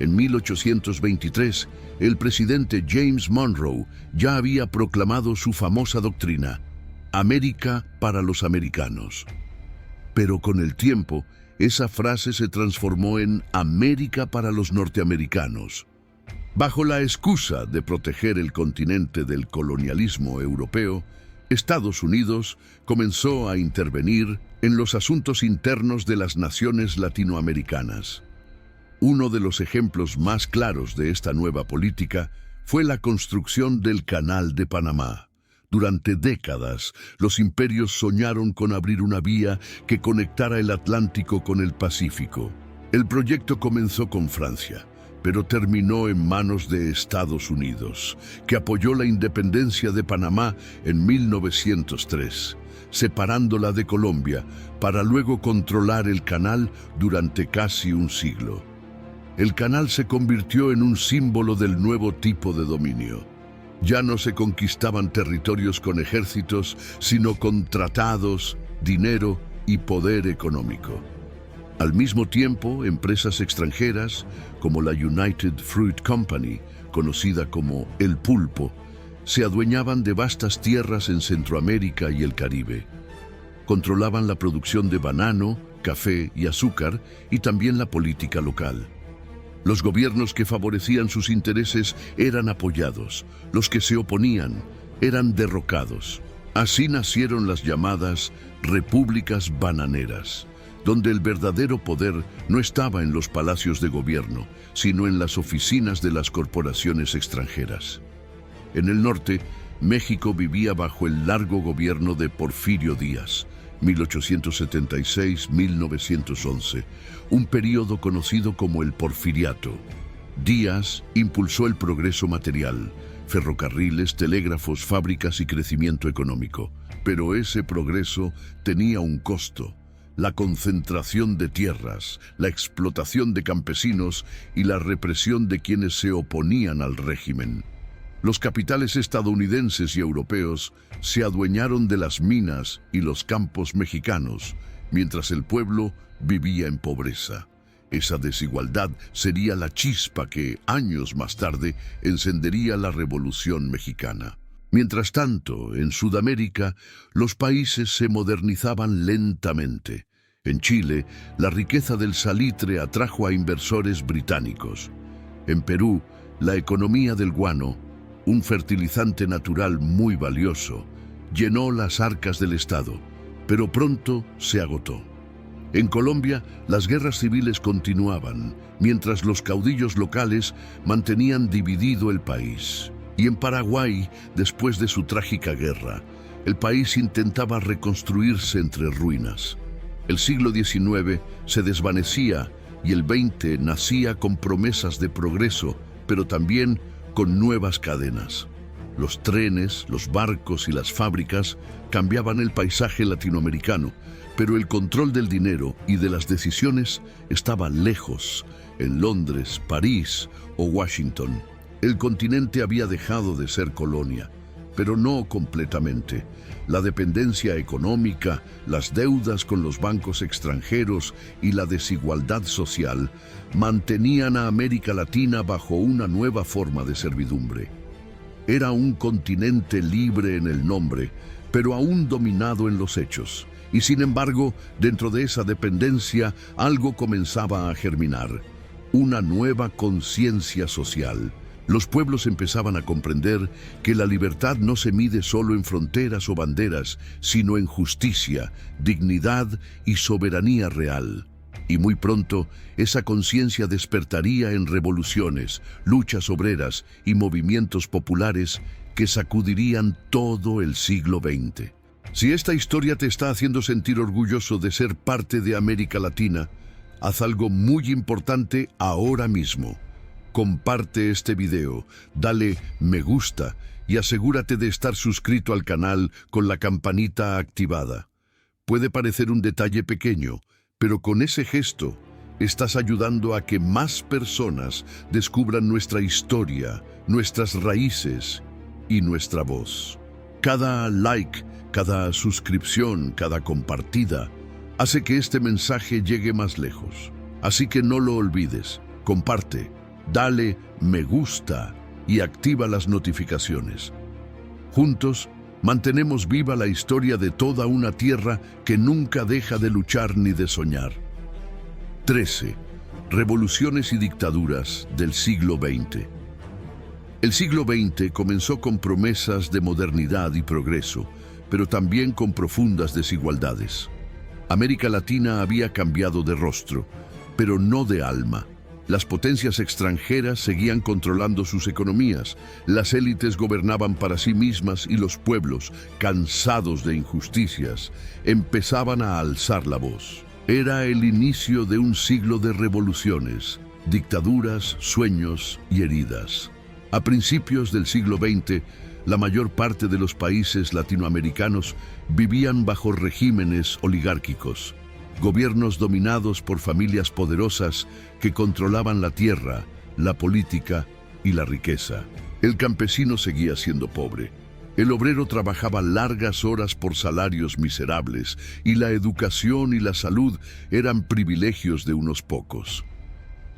[SPEAKER 1] En 1823, el presidente James Monroe ya había proclamado su famosa doctrina, América para los americanos. Pero con el tiempo, esa frase se transformó en América para los norteamericanos. Bajo la excusa de proteger el continente del colonialismo europeo, Estados Unidos comenzó a intervenir en los asuntos internos de las naciones latinoamericanas. Uno de los ejemplos más claros de esta nueva política fue la construcción del Canal de Panamá. Durante décadas, los imperios soñaron con abrir una vía que conectara el Atlántico con el Pacífico. El proyecto comenzó con Francia, pero terminó en manos de Estados Unidos, que apoyó la independencia de Panamá en 1903, separándola de Colombia para luego controlar el canal durante casi un siglo. El canal se convirtió en un símbolo del nuevo tipo de dominio. Ya no se conquistaban territorios con ejércitos, sino con tratados, dinero y poder económico. Al mismo tiempo, empresas extranjeras, como la United Fruit Company, conocida como El Pulpo, se adueñaban de vastas tierras en Centroamérica y el Caribe. Controlaban la producción de banano, café y azúcar, y también la política local. Los gobiernos que favorecían sus intereses eran apoyados, los que se oponían eran derrocados. Así nacieron las llamadas repúblicas bananeras, donde el verdadero poder no estaba en los palacios de gobierno, sino en las oficinas de las corporaciones extranjeras. En el norte, México vivía bajo el largo gobierno de Porfirio Díaz, 1876-1911, un período conocido como el Porfiriato. Díaz impulsó el progreso material, ferrocarriles, telégrafos, fábricas y crecimiento económico. Pero ese progreso tenía un costo: la concentración de tierras, la explotación de campesinos y la represión de quienes se oponían al régimen. Los capitales estadounidenses y europeos se adueñaron de las minas y los campos mexicanos, mientras el pueblo vivía en pobreza. Esa desigualdad sería la chispa que, años más tarde, encendería la Revolución Mexicana. Mientras tanto, en Sudamérica, los países se modernizaban lentamente. En Chile, la riqueza del salitre atrajo a inversores británicos. En Perú, la economía del guano, un fertilizante natural muy valioso, llenó las arcas del Estado, pero pronto se agotó. En Colombia, las guerras civiles continuaban, mientras los caudillos locales mantenían dividido el país. Y en Paraguay, después de su trágica guerra, el país intentaba reconstruirse entre ruinas. El siglo XIX se desvanecía y el XX nacía con promesas de progreso, pero también con nuevas cadenas. Los trenes, los barcos y las fábricas cambiaban el paisaje latinoamericano, pero el control del dinero y de las decisiones estaba lejos, en Londres, París o Washington. El continente había dejado de ser colonia, pero no completamente. La dependencia económica, las deudas con los bancos extranjeros y la desigualdad social mantenían a América Latina bajo una nueva forma de servidumbre. Era un continente libre en el nombre, pero aún dominado en los hechos. Y sin embargo, dentro de esa dependencia, algo comenzaba a germinar: una nueva conciencia social. Los pueblos empezaban a comprender que la libertad no se mide solo en fronteras o banderas, sino en justicia, dignidad y soberanía real. Y muy pronto, esa conciencia despertaría en revoluciones, luchas obreras y movimientos populares que sacudirían todo el siglo XX. Si esta historia te está haciendo sentir orgulloso de ser parte de América Latina, haz algo muy importante ahora mismo. Comparte este video, dale me gusta y asegúrate de estar suscrito al canal con la campanita activada. Puede parecer un detalle pequeño, pero con ese gesto estás ayudando a que más personas descubran nuestra historia, nuestras raíces y nuestra voz. Cada like, cada suscripción, cada compartida hace que este mensaje llegue más lejos. Así que no lo olvides, comparte, dale me gusta y activa las notificaciones. Juntos, mantenemos viva la historia de toda una tierra que nunca deja de luchar ni de soñar. 13. Revoluciones y dictaduras del siglo XX. El siglo XX comenzó con promesas de modernidad y progreso, pero también con profundas desigualdades. América Latina había cambiado de rostro, pero no de alma. Las potencias extranjeras seguían controlando sus economías, las élites gobernaban para sí mismas y los pueblos, cansados de injusticias, empezaban a alzar la voz. Era el inicio de un siglo de revoluciones, dictaduras, sueños y heridas. A principios del siglo XX, la mayor parte de los países latinoamericanos vivían bajo regímenes oligárquicos. Gobiernos dominados por familias poderosas que controlaban la tierra, la política y la riqueza. El campesino seguía siendo pobre. El obrero trabajaba largas horas por salarios miserables y la educación y la salud eran privilegios de unos pocos.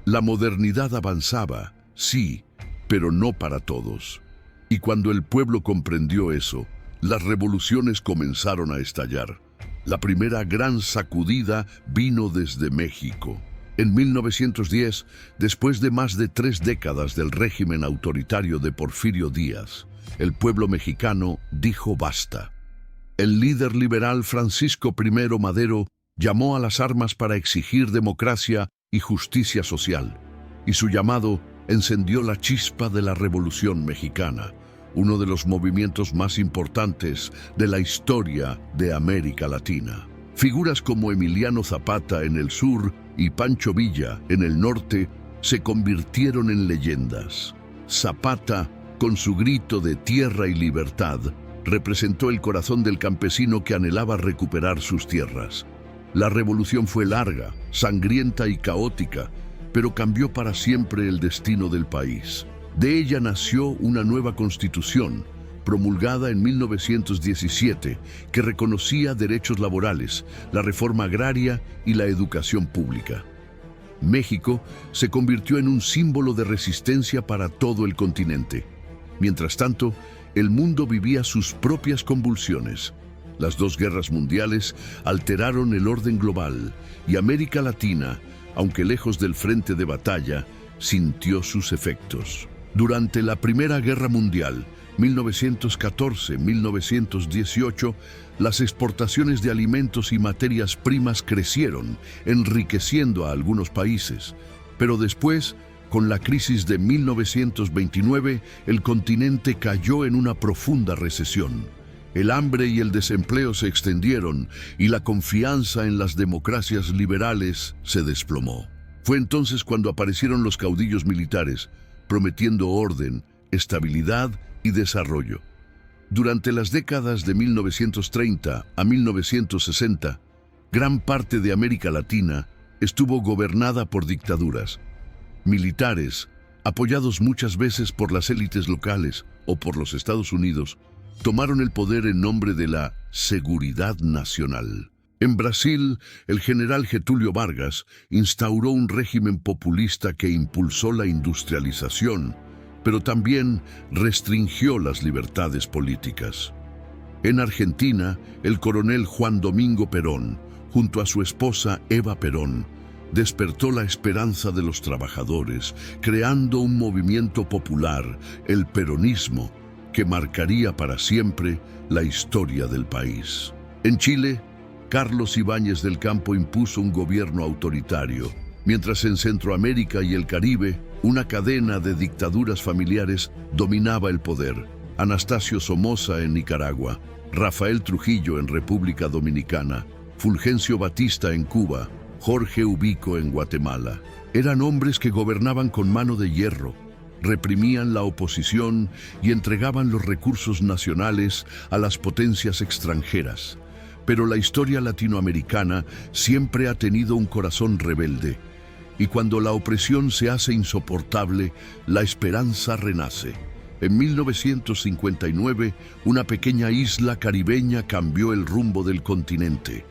[SPEAKER 1] La modernidad avanzaba, sí, pero no para todos. Y cuando el pueblo comprendió eso, las revoluciones comenzaron a estallar. La primera gran sacudida vino desde México. En 1910, después de más de 3 décadas del régimen autoritario de Porfirio Díaz, el pueblo mexicano dijo basta. El líder liberal Francisco I. Madero llamó a las armas para exigir democracia y justicia social, y su llamado encendió la chispa de la Revolución Mexicana, uno de los movimientos más importantes de la historia de América Latina. Figuras como Emiliano Zapata en el sur y Pancho Villa en el norte se convirtieron en leyendas. Zapata, con su grito de tierra y libertad, representó el corazón del campesino que anhelaba recuperar sus tierras. La revolución fue larga, sangrienta y caótica, pero cambió para siempre el destino del país. De ella nació una nueva constitución, promulgada en 1917, que reconocía derechos laborales, la reforma agraria y la educación pública. México se convirtió en un símbolo de resistencia para todo el continente. Mientras tanto, el mundo vivía sus propias convulsiones. Las 2 guerras mundiales alteraron el orden global y América Latina, aunque lejos del frente de batalla, sintió sus efectos. Durante la Primera Guerra Mundial, 1914-1918, las exportaciones de alimentos y materias primas crecieron, enriqueciendo a algunos países. Pero después, con la crisis de 1929, el continente cayó en una profunda recesión. El hambre y el desempleo se extendieron y la confianza en las democracias liberales se desplomó. Fue entonces cuando aparecieron los caudillos militares, prometiendo orden, estabilidad y desarrollo. Durante las décadas de 1930 a 1960, gran parte de América Latina estuvo gobernada por dictaduras. Militares, apoyados muchas veces por las élites locales o por los Estados Unidos, tomaron el poder en nombre de la seguridad nacional. En Brasil, el general Getúlio Vargas instauró un régimen populista que impulsó la industrialización, pero también restringió las libertades políticas. En Argentina, el coronel Juan Domingo Perón, junto a su esposa Eva Perón, despertó la esperanza de los trabajadores, creando un movimiento popular, el peronismo, que marcaría para siempre la historia del país. En Chile, Carlos Ibáñez del Campo impuso un gobierno autoritario, mientras en Centroamérica y el Caribe, una cadena de dictaduras familiares dominaba el poder. Anastasio Somoza en Nicaragua, Rafael Trujillo en República Dominicana, Fulgencio Batista en Cuba, Jorge Ubico en Guatemala. Eran hombres que gobernaban con mano de hierro, reprimían la oposición y entregaban los recursos nacionales a las potencias extranjeras. Pero la historia latinoamericana siempre ha tenido un corazón rebelde, y cuando la opresión se hace insoportable, la esperanza renace. En 1959, una pequeña isla caribeña cambió el rumbo del continente: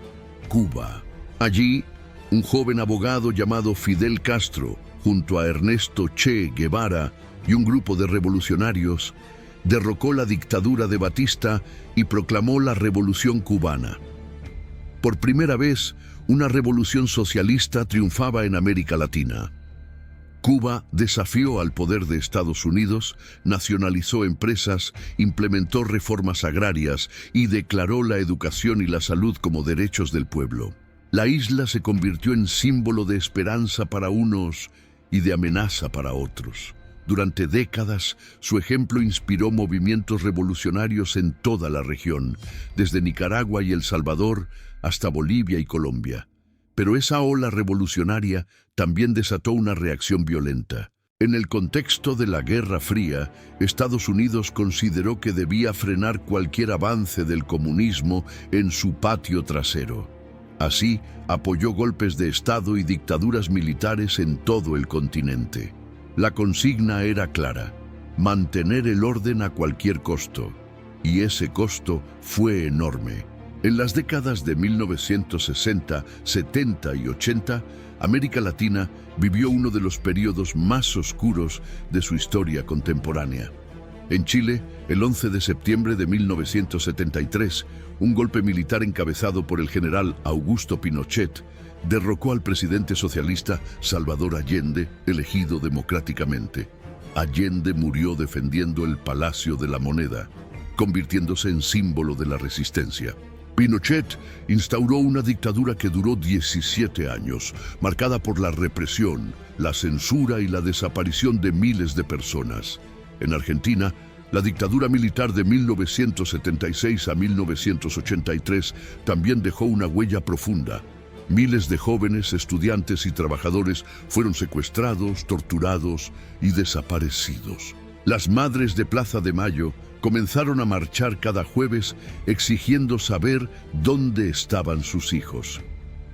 [SPEAKER 1] Cuba. Allí, un joven abogado llamado Fidel Castro, junto a Ernesto Che Guevara y un grupo de revolucionarios, derrocó la dictadura de Batista y proclamó la Revolución Cubana. Por primera vez, una revolución socialista triunfaba en América Latina. Cuba desafió al poder de Estados Unidos, nacionalizó empresas, implementó reformas agrarias y declaró la educación y la salud como derechos del pueblo. La isla se convirtió en símbolo de esperanza para unos y de amenaza para otros. Durante décadas, su ejemplo inspiró movimientos revolucionarios en toda la región, desde Nicaragua y El Salvador hasta Bolivia y Colombia. Pero esa ola revolucionaria también desató una reacción violenta. En el contexto de la Guerra Fría, Estados Unidos consideró que debía frenar cualquier avance del comunismo en su patio trasero. Así, apoyó golpes de Estado y dictaduras militares en todo el continente. La consigna era clara: mantener el orden a cualquier costo. Y ese costo fue enorme. En las décadas de 1960, 70 y 80, América Latina vivió uno de los periodos más oscuros de su historia contemporánea. En Chile, el 11 de septiembre de 1973, un golpe militar encabezado por el general Augusto Pinochet derrocó al presidente socialista Salvador Allende, elegido democráticamente. Allende murió defendiendo el Palacio de la Moneda, convirtiéndose en símbolo de la resistencia. Pinochet instauró una dictadura que duró 17 años, marcada por la represión, la censura y la desaparición de miles de personas. En Argentina, la dictadura militar de 1976 a 1983 también dejó una huella profunda. Miles de jóvenes, estudiantes y trabajadores fueron secuestrados, torturados y desaparecidos. Las madres de Plaza de Mayo comenzaron a marchar cada jueves exigiendo saber dónde estaban sus hijos.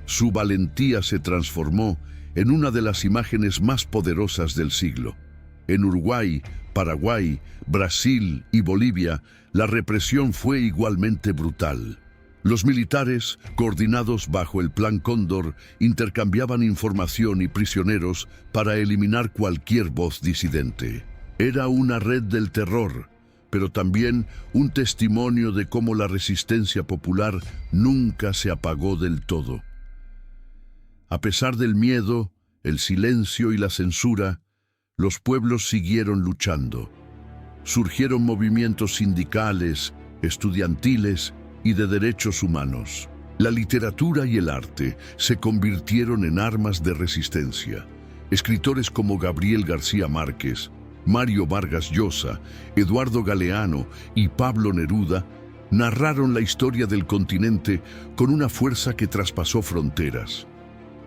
[SPEAKER 1] Su valentía se transformó en una de las imágenes más poderosas del siglo. En Uruguay, Paraguay, Brasil y Bolivia, la represión fue igualmente brutal. Los militares, coordinados bajo el Plan Cóndor, intercambiaban información y prisioneros para eliminar cualquier voz disidente. Era una red del terror, pero también un testimonio de cómo la resistencia popular nunca se apagó del todo. A pesar del miedo, el silencio y la censura, los pueblos siguieron luchando. Surgieron movimientos sindicales, estudiantiles y de derechos humanos. La literatura y el arte se convirtieron en armas de resistencia. Escritores como Gabriel García Márquez, Mario Vargas Llosa, Eduardo Galeano y Pablo Neruda narraron la historia del continente con una fuerza que traspasó fronteras.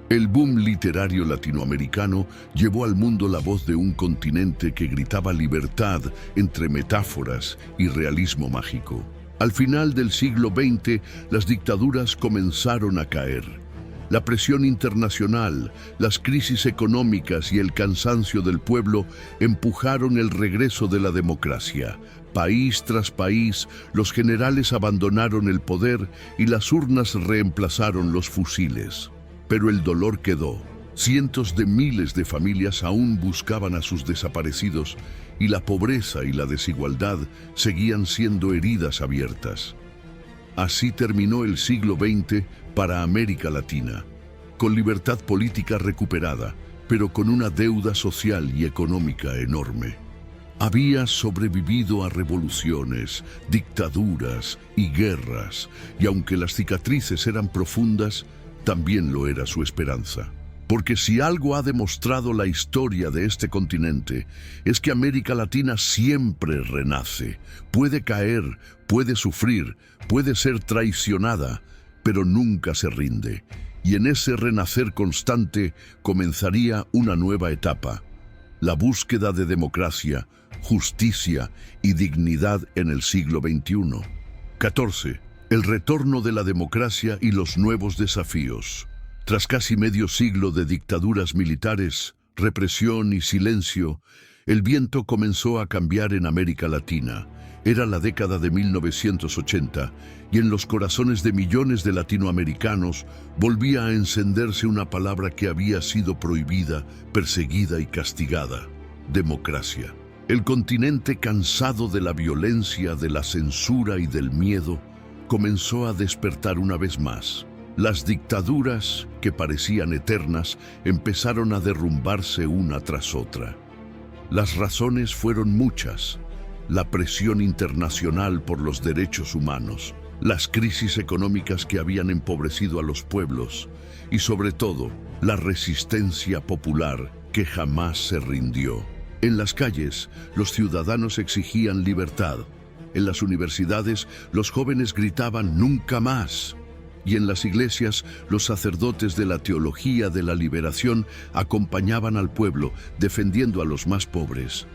[SPEAKER 1] El boom literario latinoamericano llevó al mundo la voz de un continente que gritaba libertad entre metáforas y realismo mágico. Al final del siglo XX, las dictaduras comenzaron a caer. La presión internacional, las crisis económicas y el cansancio del pueblo empujaron el regreso de la democracia. País tras país, los generales abandonaron el poder y las urnas reemplazaron los fusiles. Pero el dolor quedó. Cientos de miles de familias aún buscaban a sus desaparecidos y la pobreza y la desigualdad seguían siendo heridas abiertas. Así terminó el siglo XX para América Latina, con libertad política recuperada, pero con una deuda social y económica enorme. Había sobrevivido a revoluciones, dictaduras y guerras, y aunque las cicatrices eran profundas, también lo era su esperanza. Porque si algo ha demostrado la historia de este continente, es que América Latina siempre renace, puede caer, puede sufrir, puede ser traicionada, pero nunca se rinde. Y en ese renacer constante comenzaría una nueva etapa, la búsqueda de democracia, justicia y dignidad en el siglo XXI. 14. El retorno de la democracia y los nuevos desafíos. Tras casi medio siglo de dictaduras militares, represión y silencio, el viento comenzó a cambiar en América Latina. Era la década de 1980 y en los corazones de millones de latinoamericanos volvía a encenderse una palabra que había sido prohibida, perseguida y castigada: democracia. El continente, cansado de la violencia, de la censura y del miedo, comenzó a despertar una vez más. Las dictaduras, que parecían eternas, empezaron a derrumbarse una tras otra. Las razones fueron muchas: la presión internacional por los derechos humanos, las crisis económicas que habían empobrecido a los pueblos y, sobre todo, la resistencia popular que jamás se rindió. En las calles, los ciudadanos exigían libertad. En las universidades, los jóvenes gritaban «¡Nunca más!». Y en las iglesias, los sacerdotes de la teología de la liberación acompañaban al pueblo, defendiendo a los más pobres.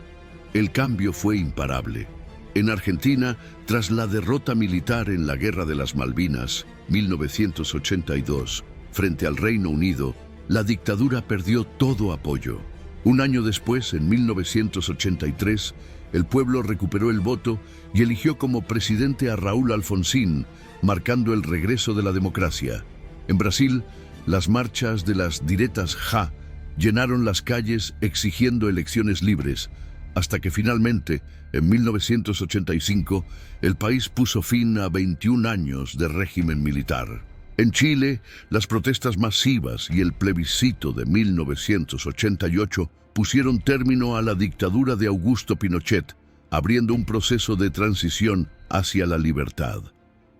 [SPEAKER 1] El cambio fue imparable. En Argentina, tras la derrota militar en la Guerra de las Malvinas, 1982, frente al Reino Unido, la dictadura perdió todo apoyo. Un año después, en 1983, el pueblo recuperó el voto y eligió como presidente a Raúl Alfonsín, marcando el regreso de la democracia. En Brasil, las marchas de las diretas Já llenaron las calles exigiendo elecciones libres, hasta que finalmente, en 1985, el país puso fin a 21 años de régimen militar. En Chile, las protestas masivas y el plebiscito de 1988 pusieron término a la dictadura de Augusto Pinochet, abriendo un proceso de transición hacia la libertad.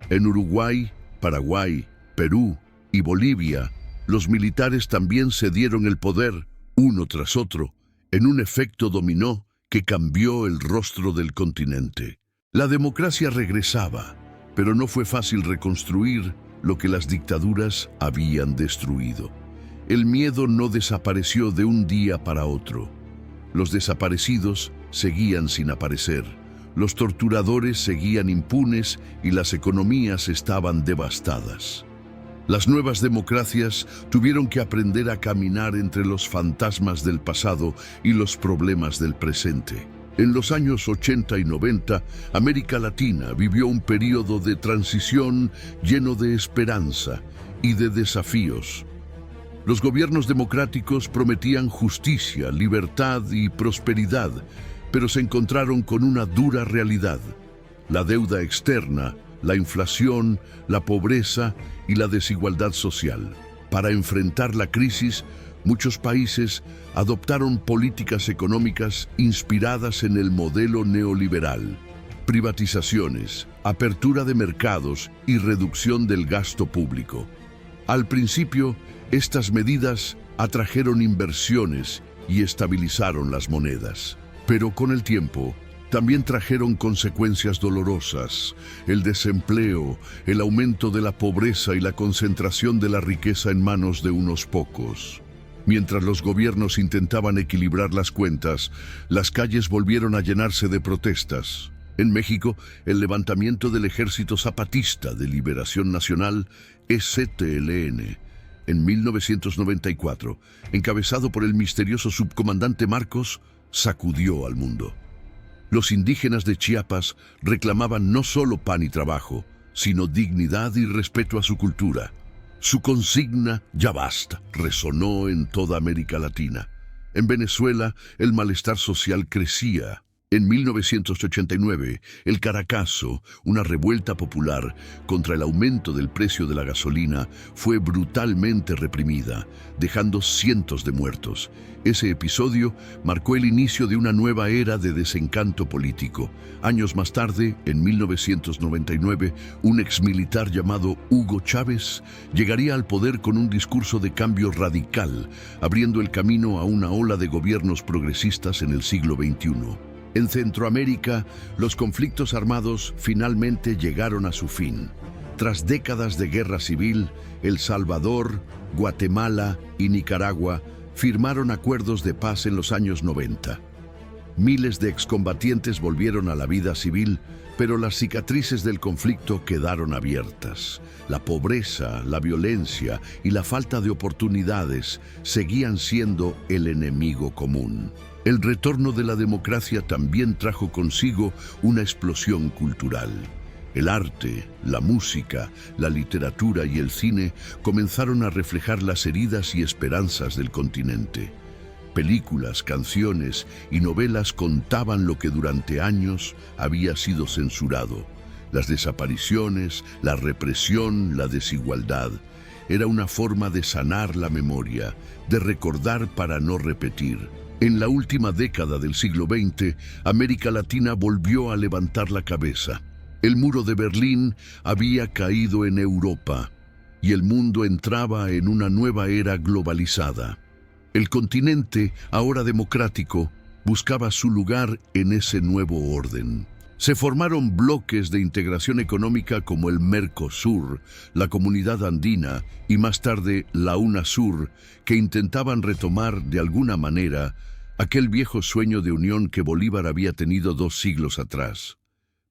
[SPEAKER 1] En Uruguay, Paraguay, Perú y Bolivia, los militares también cedieron el poder, uno tras otro, en un efecto dominó que cambió el rostro del continente. La democracia regresaba, pero no fue fácil reconstruir lo que las dictaduras habían destruido. El miedo no desapareció de un día para otro. Los desaparecidos seguían sin aparecer. Los torturadores seguían impunes y las economías estaban devastadas. Las nuevas democracias tuvieron que aprender a caminar entre los fantasmas del pasado y los problemas del presente. En los años 80 y 90, América Latina vivió un periodo de transición lleno de esperanza y de desafíos. Los gobiernos democráticos prometían justicia, libertad y prosperidad, pero se encontraron con una dura realidad: la deuda externa, la inflación, la pobreza y la desigualdad social. Para enfrentar la crisis, muchos países adoptaron políticas económicas inspiradas en el modelo neoliberal: privatizaciones, apertura de mercados y reducción del gasto público. Al principio, estas medidas atrajeron inversiones y estabilizaron las monedas. Pero con el tiempo, también trajeron consecuencias dolorosas: el desempleo, el aumento de la pobreza y la concentración de la riqueza en manos de unos pocos. Mientras los gobiernos intentaban equilibrar las cuentas, las calles volvieron a llenarse de protestas. En México, el levantamiento del Ejército Zapatista de Liberación Nacional, EZLN, en 1994, encabezado por el misterioso subcomandante Marcos, sacudió al mundo. Los indígenas de Chiapas reclamaban no solo pan y trabajo, sino dignidad y respeto a su cultura. Su consigna «Ya basta» resonó en toda América Latina. En Venezuela, el malestar social crecía. En 1989, el Caracazo, una revuelta popular contra el aumento del precio de la gasolina, fue brutalmente reprimida, dejando cientos de muertos. Ese episodio marcó el inicio de una nueva era de desencanto político. Años más tarde, en 1999, un exmilitar llamado Hugo Chávez llegaría al poder con un discurso de cambio radical, abriendo el camino a una ola de gobiernos progresistas en el siglo XXI. En Centroamérica, los conflictos armados finalmente llegaron a su fin. Tras décadas de guerra civil, El Salvador, Guatemala y Nicaragua firmaron acuerdos de paz en los años 90. Miles de excombatientes volvieron a la vida civil, pero las cicatrices del conflicto quedaron abiertas. La pobreza, la violencia y la falta de oportunidades seguían siendo el enemigo común. El retorno de la democracia también trajo consigo una explosión cultural. El arte, la música, la literatura y el cine comenzaron a reflejar las heridas y esperanzas del continente. Películas, canciones y novelas contaban lo que durante años había sido censurado. Las desapariciones, la represión, la desigualdad. Era una forma de sanar la memoria, de recordar para no repetir. En la última década del siglo XX, América Latina volvió a levantar la cabeza. El muro de Berlín había caído en Europa y el mundo entraba en una nueva era globalizada. El continente, ahora democrático, buscaba su lugar en ese nuevo orden. Se formaron bloques de integración económica como el Mercosur, la Comunidad Andina y más tarde la UNASUR, que intentaban retomar de alguna manera aquel viejo sueño de unión que Bolívar había tenido 2 siglos atrás.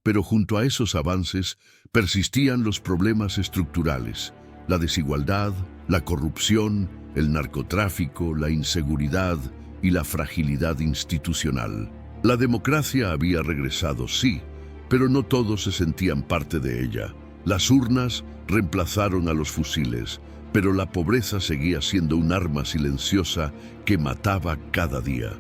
[SPEAKER 1] Pero junto a esos avances persistían los problemas estructurales, la desigualdad, la corrupción, el narcotráfico, la inseguridad y la fragilidad institucional. La democracia había regresado, sí, pero no todos se sentían parte de ella. Las urnas reemplazaron a los fusiles, pero la pobreza seguía siendo un arma silenciosa que mataba cada día.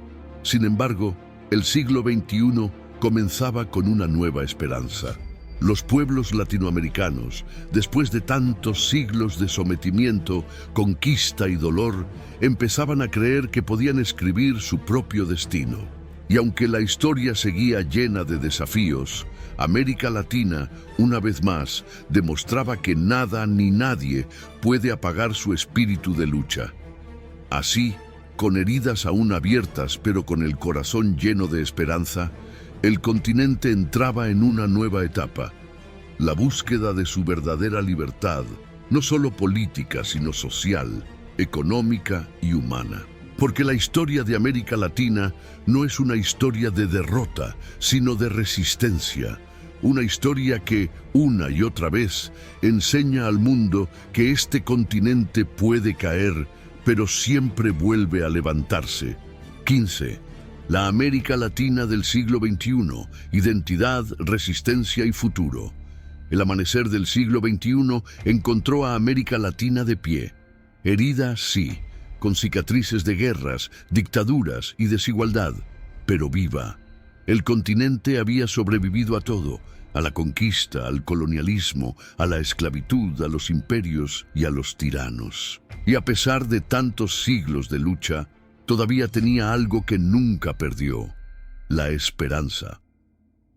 [SPEAKER 1] Sin embargo, el siglo XXI comenzaba con una nueva esperanza. Los pueblos latinoamericanos, después de tantos siglos de sometimiento, conquista y dolor, empezaban a creer que podían escribir su propio destino. Y aunque la historia seguía llena de desafíos, América Latina, una vez más, demostraba que nada ni nadie puede apagar su espíritu de lucha. Así, con heridas aún abiertas pero con el corazón lleno de esperanza, el continente entraba en una nueva etapa, la búsqueda de su verdadera libertad, no solo política, sino social, económica y humana. Porque la historia de América Latina no es una historia de derrota, sino de resistencia. Una historia que, una y otra vez, enseña al mundo que este continente puede caer, pero siempre vuelve a levantarse. 15. La América Latina del siglo XXI, identidad, resistencia y futuro. El amanecer del siglo XXI encontró a América Latina de pie. Herida, sí, con cicatrices de guerras, dictaduras y desigualdad, pero viva. El continente había sobrevivido a todo, a la conquista, al colonialismo, a la esclavitud, a los imperios y a los tiranos. Y a pesar de tantos siglos de lucha, todavía tenía algo que nunca perdió: la esperanza.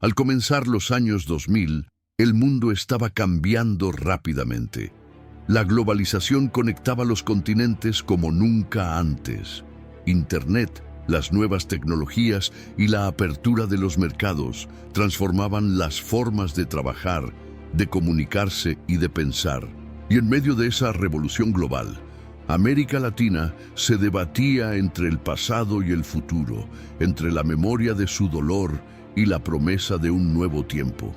[SPEAKER 1] Al comenzar los años 2000, el mundo estaba cambiando rápidamente. La globalización conectaba los continentes como nunca antes. Internet, las nuevas tecnologías y la apertura de los mercados transformaban las formas de trabajar, de comunicarse y de pensar. Y en medio de esa revolución global, América Latina se debatía entre el pasado y el futuro, entre la memoria de su dolor y la promesa de un nuevo tiempo.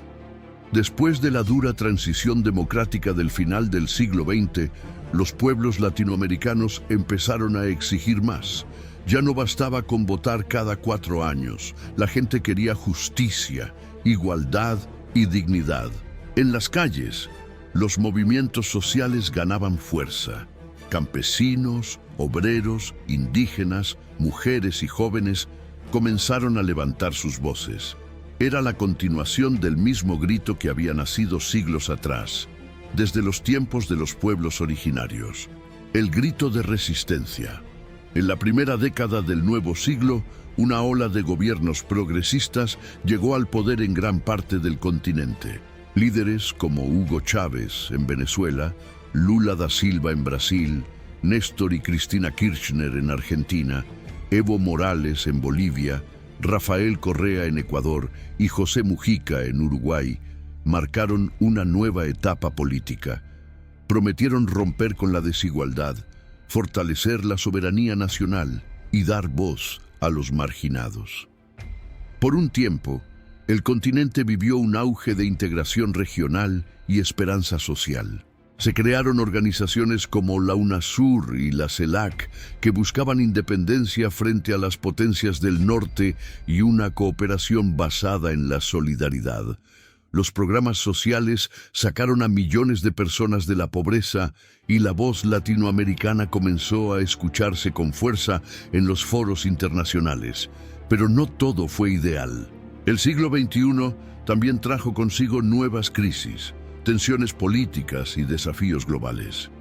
[SPEAKER 1] Después de la dura transición democrática del final del siglo XX, los pueblos latinoamericanos empezaron a exigir más. Ya no bastaba con votar cada 4 años. La gente quería justicia, igualdad y dignidad. En las calles, los movimientos sociales ganaban fuerza. Campesinos, obreros, indígenas, mujeres y jóvenes comenzaron a levantar sus voces. Era la continuación del mismo grito que había nacido siglos atrás, desde los tiempos de los pueblos originarios. El grito de resistencia. En la primera década del nuevo siglo, una ola de gobiernos progresistas llegó al poder en gran parte del continente. Líderes como Hugo Chávez en Venezuela, Lula da Silva en Brasil, Néstor y Cristina Kirchner en Argentina, Evo Morales en Bolivia, Rafael Correa en Ecuador y José Mujica en Uruguay marcaron una nueva etapa política. Prometieron romper con la desigualdad, fortalecer la soberanía nacional y dar voz a los marginados. Por un tiempo, el continente vivió un auge de integración regional y esperanza social. Se crearon organizaciones como la UNASUR y la CELAC que buscaban independencia frente a las potencias del norte y una cooperación basada en la solidaridad. Los programas sociales sacaron a millones de personas de la pobreza y la voz latinoamericana comenzó a escucharse con fuerza en los foros internacionales. Pero no todo fue ideal. El siglo XXI también trajo consigo nuevas crisis, tensiones políticas y desafíos globales.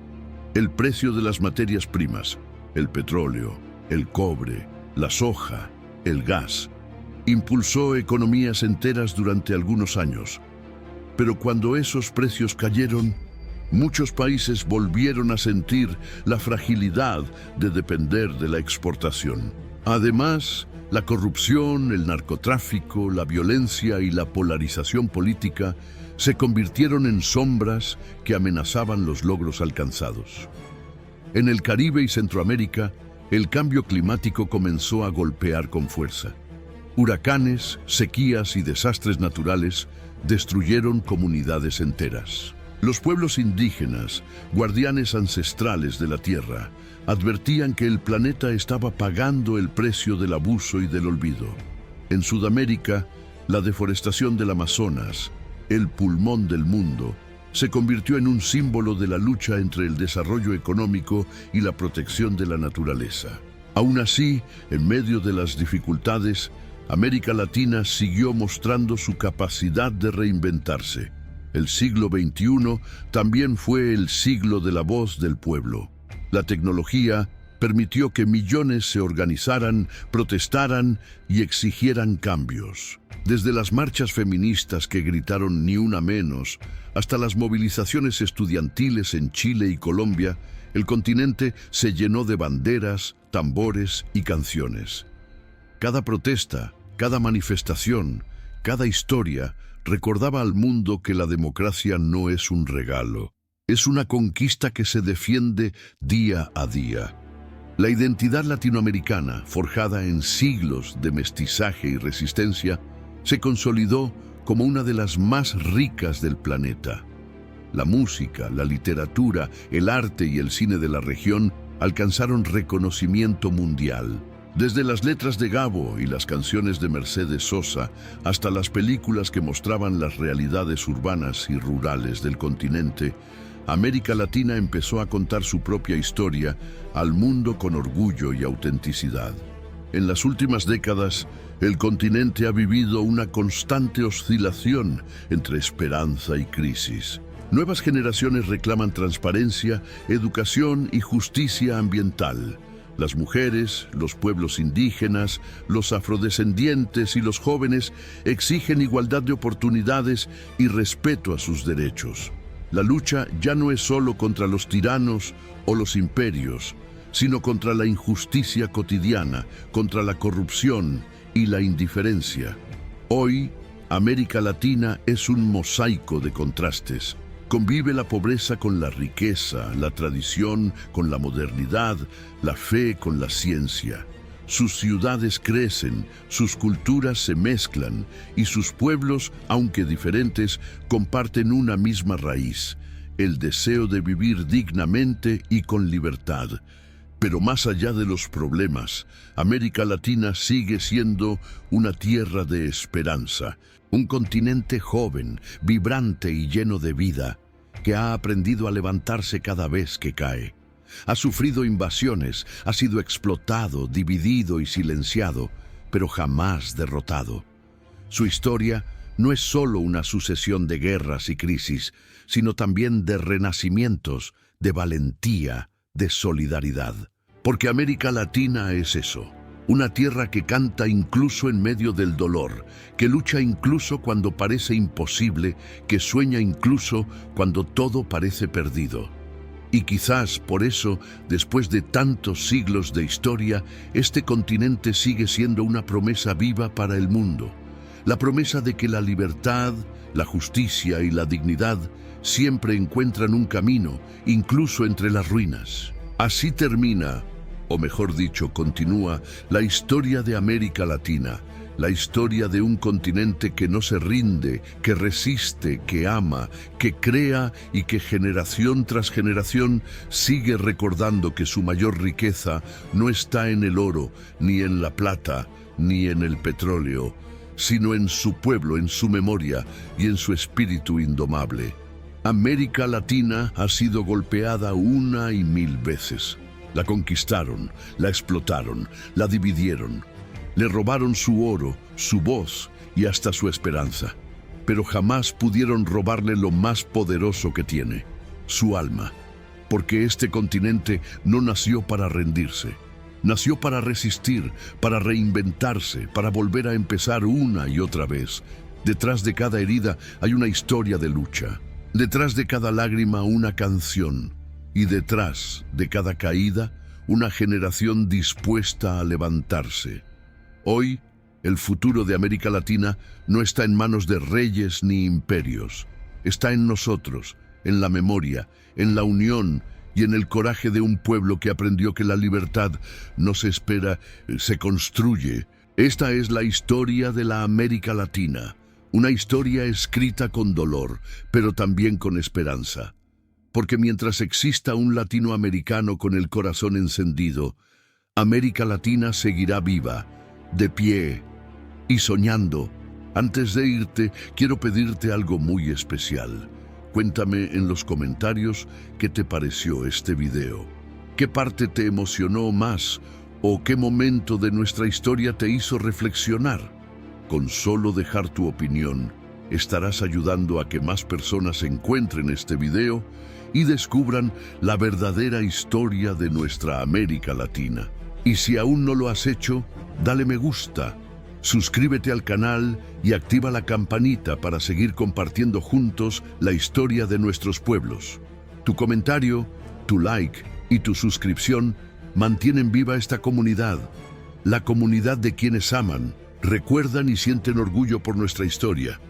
[SPEAKER 1] El precio de las materias primas, el petróleo, el cobre, la soja, el gas, impulsó economías enteras durante algunos años. Pero cuando esos precios cayeron, muchos países volvieron a sentir la fragilidad de depender de la exportación. Además, la corrupción, el narcotráfico, la violencia y la polarización política se convirtieron en sombras que amenazaban los logros alcanzados. En el Caribe y Centroamérica, el cambio climático comenzó a golpear con fuerza. Huracanes, sequías y desastres naturales destruyeron comunidades enteras. Los pueblos indígenas, guardianes ancestrales de la tierra, advertían que el planeta estaba pagando el precio del abuso y del olvido. En Sudamérica, la deforestación del Amazonas, el pulmón del mundo, se convirtió en un símbolo de la lucha entre el desarrollo económico y la protección de la naturaleza. Aún así, en medio de las dificultades, América Latina siguió mostrando su capacidad de reinventarse. El siglo XXI también fue el siglo de la voz del pueblo. La tecnología permitió que millones se organizaran, protestaran y exigieran cambios. Desde las marchas feministas que gritaron "ni una menos", hasta las movilizaciones estudiantiles en Chile y Colombia, el continente se llenó de banderas, tambores y canciones. Cada protesta, cada manifestación, cada historia recordaba al mundo que la democracia no es un regalo, es una conquista que se defiende día a día. La identidad latinoamericana, forjada en siglos de mestizaje y resistencia, se consolidó como una de las más ricas del planeta. La música, la literatura, el arte y el cine de la región alcanzaron reconocimiento mundial. Desde las letras de Gabo y las canciones de Mercedes Sosa hasta las películas que mostraban las realidades urbanas y rurales del continente, América Latina empezó a contar su propia historia al mundo con orgullo y autenticidad. En las últimas décadas, el continente ha vivido una constante oscilación entre esperanza y crisis. Nuevas generaciones reclaman transparencia, educación y justicia ambiental. Las mujeres, los pueblos indígenas, los afrodescendientes y los jóvenes exigen igualdad de oportunidades y respeto a sus derechos. La lucha ya no es solo contra los tiranos o los imperios, sino contra la injusticia cotidiana, contra la corrupción y la indiferencia. Hoy, América Latina es un mosaico de contrastes. Convive la pobreza con la riqueza, la tradición con la modernidad, la fe con la ciencia. Sus ciudades crecen, sus culturas se mezclan y sus pueblos, aunque diferentes, comparten una misma raíz, el deseo de vivir dignamente y con libertad. Pero más allá de los problemas, América Latina sigue siendo una tierra de esperanza, un continente joven, vibrante y lleno de vida, que ha aprendido a levantarse cada vez que cae. Ha sufrido invasiones, ha sido explotado, dividido y silenciado, pero jamás derrotado. Su historia no es solo una sucesión de guerras y crisis, sino también de renacimientos, de valentía, de solidaridad. Porque América Latina es eso, una tierra que canta incluso en medio del dolor, que lucha incluso cuando parece imposible, que sueña incluso cuando todo parece perdido. Y quizás por eso, después de tantos siglos de historia, este continente sigue siendo una promesa viva para el mundo. La promesa de que la libertad, la justicia y la dignidad siempre encuentran un camino, incluso entre las ruinas. Así termina, o mejor dicho, continúa, la historia de América Latina, la historia de un continente que no se rinde, que resiste, que ama, que crea y que generación tras generación sigue recordando que su mayor riqueza no está en el oro, ni en la plata, ni en el petróleo, sino en su pueblo, en su memoria y en su espíritu indomable. América Latina ha sido golpeada una y mil veces. La conquistaron, la explotaron, la dividieron. Le robaron su oro, su voz y hasta su esperanza. Pero jamás pudieron robarle lo más poderoso que tiene, su alma. Porque este continente no nació para rendirse. Nació para resistir, para reinventarse, para volver a empezar una y otra vez. Detrás de cada herida hay una historia de lucha. Detrás de cada lágrima una canción. Y detrás de cada caída una generación dispuesta a levantarse. Hoy, el futuro de América Latina no está en manos de reyes ni imperios. Está en nosotros, en la memoria, en la unión y en el coraje de un pueblo que aprendió que la libertad no se espera, se construye. Esta es la historia de la América Latina, una historia escrita con dolor, pero también con esperanza. Porque mientras exista un latinoamericano con el corazón encendido, América Latina seguirá viva, de pie y soñando. Antes de irte, quiero pedirte algo muy especial. Cuéntame en los comentarios qué te pareció este video. ¿Qué parte te emocionó más o qué momento de nuestra historia te hizo reflexionar? Con solo dejar tu opinión, estarás ayudando a que más personas encuentren este video y descubran la verdadera historia de nuestra América Latina. Y si aún no lo has hecho, dale me gusta, suscríbete al canal y activa la campanita para seguir compartiendo juntos la historia de nuestros pueblos. Tu comentario, tu like y tu suscripción mantienen viva esta comunidad, la comunidad de quienes aman, recuerdan y sienten orgullo por nuestra historia.